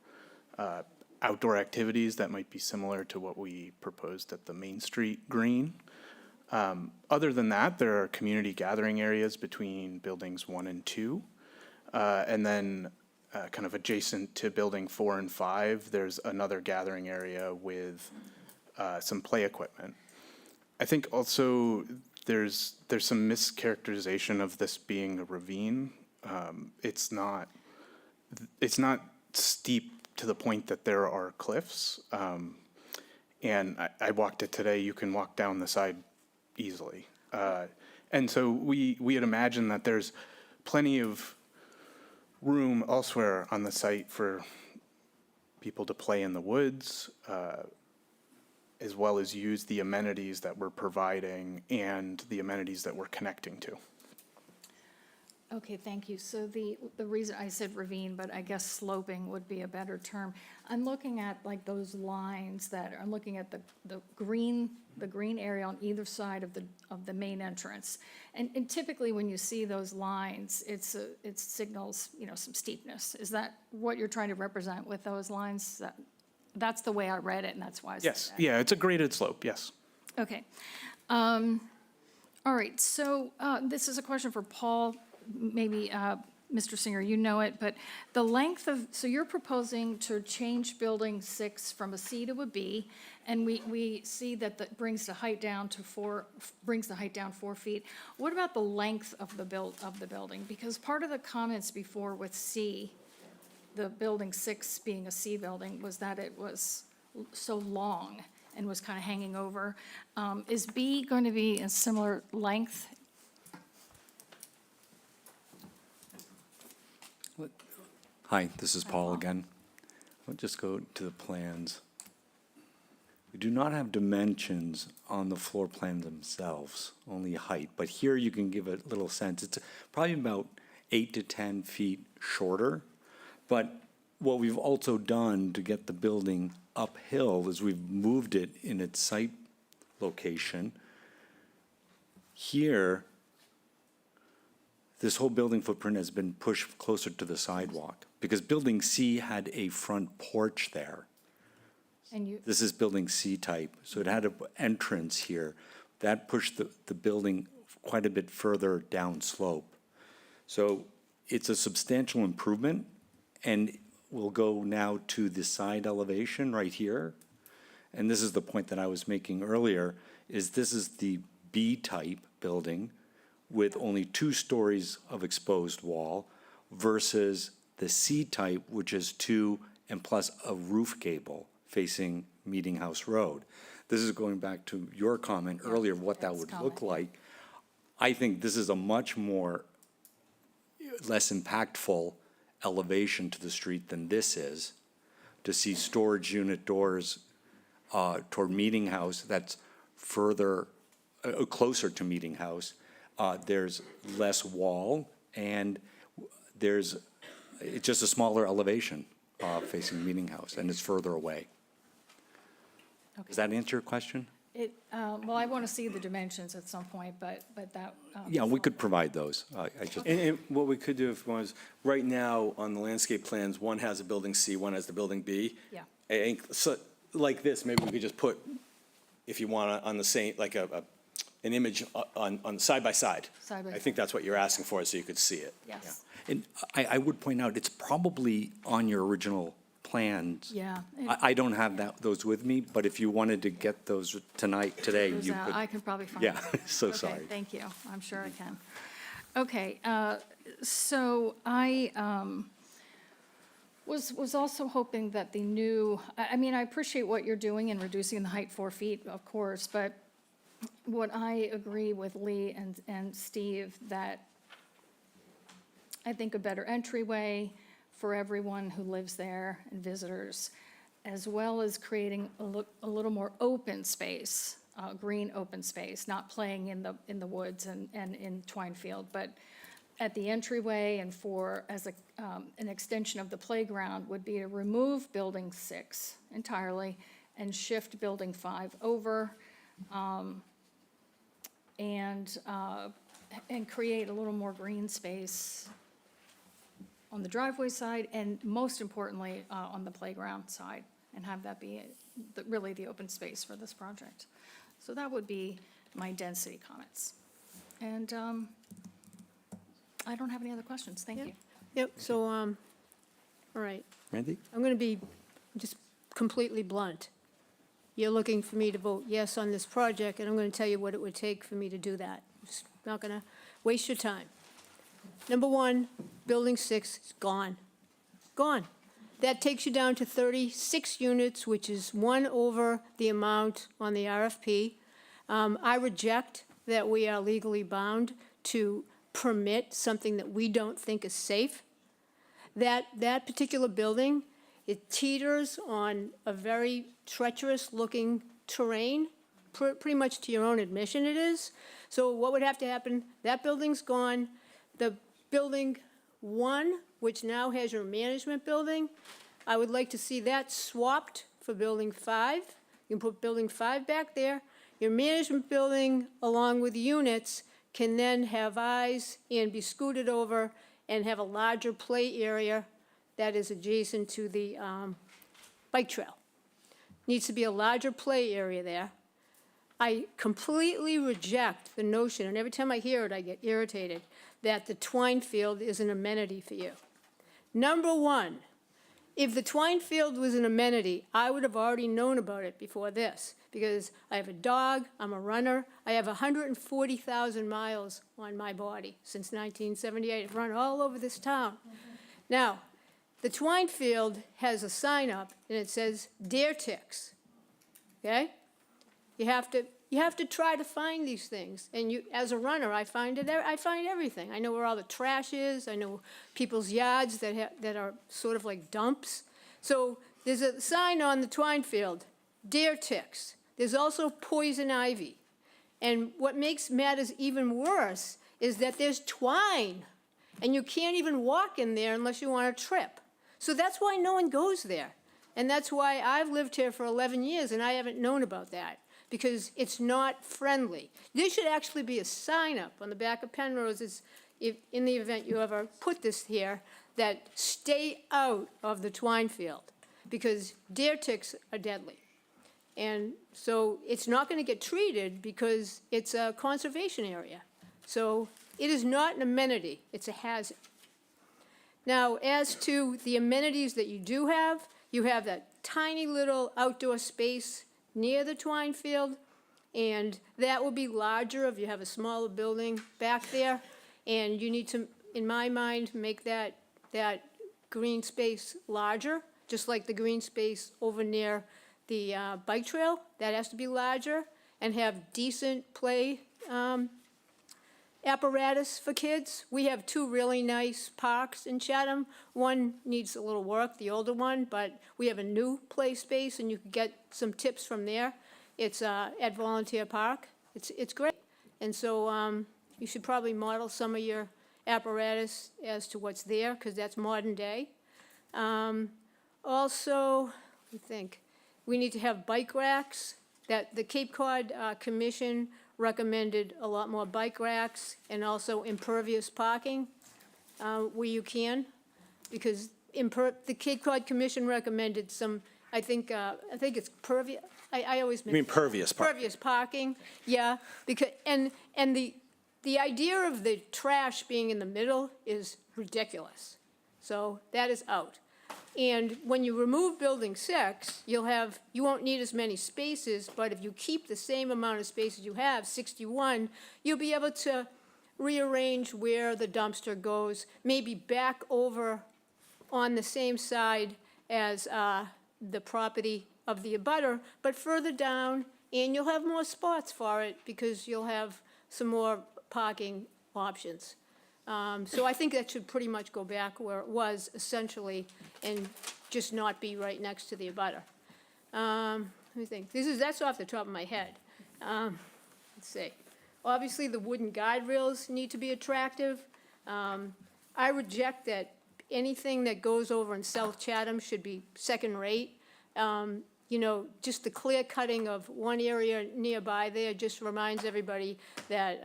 outdoor activities that might be similar to what we proposed at the Main Street Green. Other than that, there are community gathering areas between buildings 1 and 2. And then kind of adjacent to building 4 and 5, there's another gathering area with some play equipment. I think also there's some mischaracterization of this being a ravine. It's not steep to the point that there are cliffs. And I walked it today. You can walk down the side easily. And so we had imagined that there's plenty of room elsewhere on the site for people to play in the woods, as well as use the amenities that we're providing and the amenities that we're connecting to. Okay, thank you. So the reason I said ravine, but I guess sloping would be a better term. I'm looking at like those lines that, I'm looking at the green area on either side of the main entrance. And typically when you see those lines, it signals, some steepness. Is that what you're trying to represent with those lines? That's the way I read it, and that's why I said Yes, that. yeah, it's a graded slope, yes. Okay. All right, so this is a question for Paul, maybe Mr. Singer, you know it, but the length of, so you're proposing to change building 6 from a C to a B, and we see that that brings the height down 4 feet. What about the length of the building? Because part of the comments before with C, the building 6 being a C building, was that it was so long and was kind of hanging over. Is B going to be a similar length? Hi, this is Paul again. I'll just go to the plans. We do not have dimensions on the floor plans themselves, only height. But here you can give a little sense. It's probably about 8 to 10 feet shorter. But what we've also done to get the building uphill is we've moved it in its site location. Here, this whole building footprint has been pushed closer to the sidewalk because building C had a front porch there. This is building C type, so it had an entrance here. That pushed the building quite a bit further down slope. So it's a substantial improvement, and we'll go now to the side elevation right here. And this is the point that I was making earlier, is this is the B type building with only 2 stories of exposed wall versus the C type, which is 2 and plus a roof gable facing Meeting House Road. This is going back to your comment earlier of what that would look like. I think this is a much more, less impactful elevation to the street than this is. To see storage unit doors toward Meeting House, that's further, closer to Meeting House. There's less wall, and it's just a smaller elevation facing Meeting House, and it's further away. Okay. Does that answer your question? Well, I want to see the dimensions at some point, but that. Yeah, we could provide those. I just. And what we could do if was, right now on the landscape plans, one has a building C, one has the building B. Yeah. So like this, maybe we could just put, if you want, on the same, like an image on side by side. Side by I think that's what you're asking for, so you could see it. Yes. And I would point out, it's probably on your original plans. Yeah. I don't have those with me, but if you wanted to get those today, you could. I can probably find Yeah, it. so Okay, sorry. thank you. I'm sure I can. Okay, so I was also hoping that the new, I mean, I appreciate what you're doing in reducing the height 4 feet, of course, but what I agree with Lee and Steve, that I think a better entryway for everyone who lives there and visitors, as well as creating a little more open space, green open space, not playing in the woods and in Twine Field, but at the entryway and as an extension of the playground would be to remove Building 6 entirely and shift Building 5 over, and create a little more green space on the driveway side, and most importantly, on the playground side, and have that be really the open space for this project. So that would be my density comments. And I don't have any other questions. Thank you. Yep, so, all right. Randy? I'm going to be just completely blunt. You're looking for me to vote yes on this project, and I'm going to tell you what it would take for me to do that. Just not going to waste your time. Number one, Building 6 is gone. Gone. That takes you down to 36 units, which is one over the amount on the RFP. I reject that we are legally bound to permit something that we don't think is safe. That particular building, it teeters on a very treacherous-looking terrain, pretty much to your own admission it is. So what would have to happen, that building's gone. The Building 1, which now has your management building, I would like to see that swapped for Building 5. You can put Building 5 back there. Your management building, along with units, can then have eyes and be scooted over and have a larger play area that is adjacent to the bike trail. Needs to be a larger play area there. I completely reject the notion, and every time I hear it, I get irritated, that the twine field is an amenity for you. Number one, if the twine field was an amenity, I would have already known about it before this, because I have a dog, I'm a runner, I have 140,000 miles on my body since 1978. I've run all over this town. Now, the twine field has a sign up, and it says deer ticks, okay? You have to try to find these things, and you, as a runner, I find everything. I know where all the trash is. I know people's yards that are sort of like dumps. So there's a sign on the twine field, deer ticks. There's also poison ivy, and what makes matters even worse is that there's twine, and you can't even walk in there unless you want to trip. So that's why no one goes there, and that's why I've lived here for 11 years, and I haven't known about that, because it's not friendly. There should actually be a sign up on the back of Penrose's, if, in the event you ever put this here, that stay out of the twine field, because deer ticks are deadly. And so it's not going to get treated because it's a conservation area. So it is not an amenity, it's a hazard. Now, as to the amenities that you have that tiny little outdoor space near the twine field, and that will be larger if you have a smaller building back there, and you need to, in my mind, make that green space larger, just like the green space over near the bike trail. That has to be larger, and have decent play apparatus for kids. We have two really nice parks in Chatham. One needs a little work, the older one, but we have a new play space, and you can get some tips from there. It's at Volunteer Park. It's great. And so you should probably model some of your apparatus as to what's there, because that's modern day. Also, I think we need to have bike racks. That the Cape Cod Commission recommended a lot more bike racks, and also impervious parking where you can, because the Cape Cod Commission recommended some, I think it's pervious, I always You mean pervious parking? Pervious parking, yeah, because, and the idea of the trash being in the middle is ridiculous. So that is out. And when you remove Building 6, you won't need as many spaces, but if you keep the same amount of spaces you have, 61, you'll be able to rearrange where the dumpster goes, maybe back over on the same side as the property of the abutter, but further down, and you'll have more spots for it because you'll have some more parking options. So I think that should pretty much go back where it was essentially, and just not be right next to the abutter. Let me think. That's off the top of my head. Let's see. Obviously, the wooden guide rails need to be attractive. I reject that anything that goes over in South Chatham should be second rate. you know, just the clear cutting of one area nearby there just reminds everybody that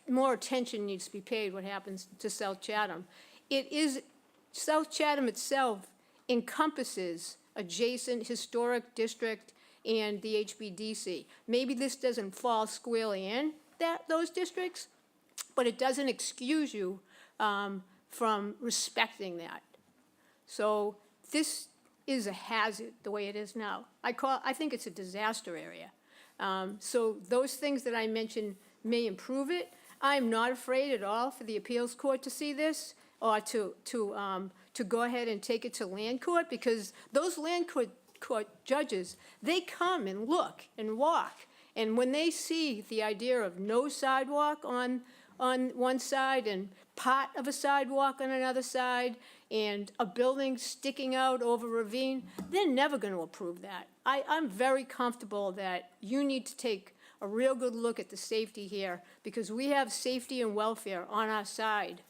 more attention needs to be paid what happens to South Chatham. South Chatham itself encompasses adjacent historic district and the HBDC. Maybe this doesn't fall squarely in those districts, but it doesn't excuse you from respecting that. So this is a hazard the way it is now. I think it's a disaster area. So those things that I mentioned may improve it. I'm not afraid at all for the appeals court to see this or to go ahead and take it to land court, because those land court judges, they come and look and walk. And when they see the idea of no sidewalk on one side and part of a sidewalk on another side and a building sticking out over a ravine, they're never going to approve that. I'm very comfortable that you need to take a real good look at the safety here, because we have safety and welfare on our side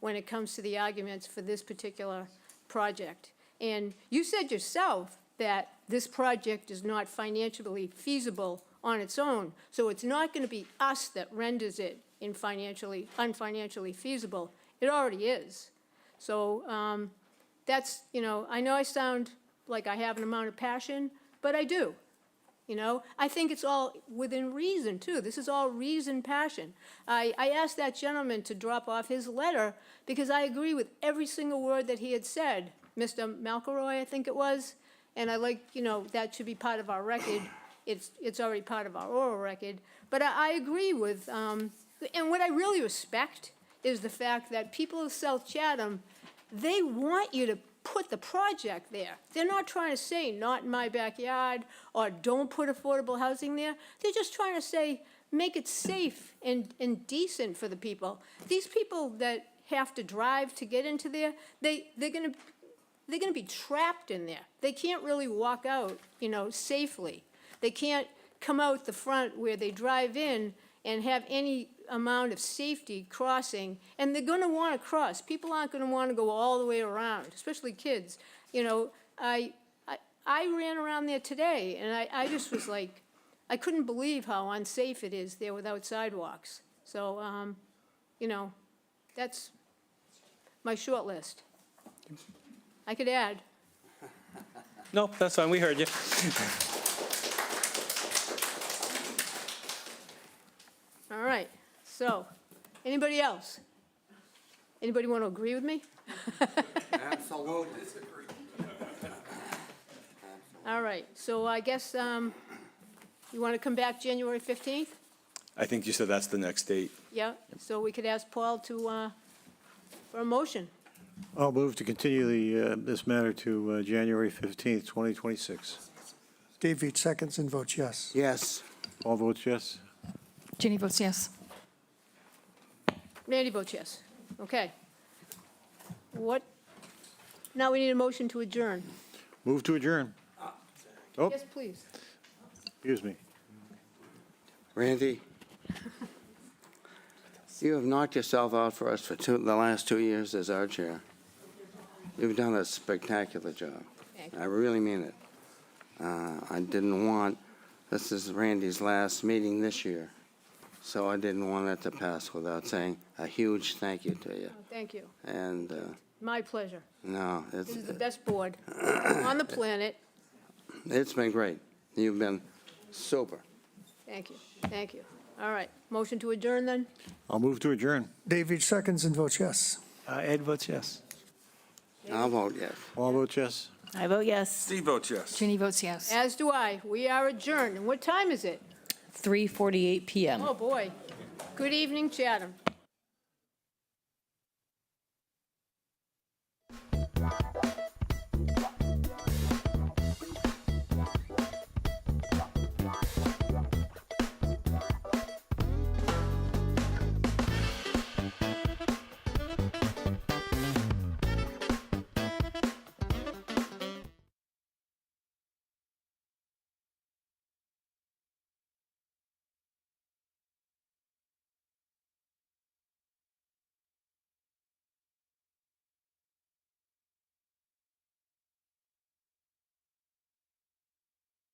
when it comes to the arguments for this particular project. And you said yourself that this project is not financially feasible on its own, so it's not going to be us that renders it unfinancially feasible. It already is. So that's, you know, I know I sound like I have an amount of passion, but I do. You know, I think it's all within reason, too. This is all reason, passion. I asked that gentleman to drop off his letter because I agree with every single word that he had said, Mr. McElroy, I think it was, and I like, you know, that should be part of our record. It's already part of our oral record. But I agree with, and what I really respect is the fact that people of South Chatham, they want you to put the project there. They're not trying to say, not in my backyard, or don't put affordable housing there. They're just trying to say, make it safe and decent for the people. These people that have to drive to get into there, they're gonna be trapped in there. They can't really walk out, you know, safely. They can't come out the front where they drive in and have any amount of safety crossing, and they're going to want to cross. People aren't going to want to go all the way around, especially kids. You know, I ran around there today, and I just was like, I couldn't believe how unsafe it is there without sidewalks. So, you know, that's my short list. I could add. No, that's fine, we heard you. All right, so, anybody else? Anybody want to agree with me? Absolutely. All right, so I guess you want to come back January 15th? I think you said that's the next date. Yeah, so we could ask Paul to, for a motion. I'll move to continue this matter to January 15th, 2026. Dave Veach seconds and votes yes. Yes. All votes yes. Ginny votes yes. Randy votes yes. Okay. What? Now we need a motion to adjourn. Move to adjourn. Oh, Yes, please. excuse me. Randy, you have knocked yourself out for us for the last 2 years as our chair. You've done a spectacular job. Thank you. I really mean it. I didn't want, this is Randy's last meeting this year, so I didn't want it to pass without saying a huge thank you to you. Oh, thank you. And, My pleasure. no, This is the best board on the planet. it's been great. You've been super. Thank you. Thank you. All right. Motion to adjourn then? I'll move to adjourn. Dave Veach seconds and votes yes. Ed votes yes. I'll vote yes. All votes yes. I vote yes. Steve votes yes. Ginny votes yes. As do I. We are adjourned. And what time is it? 3:48 PM. Oh, boy. Good evening, Chatham.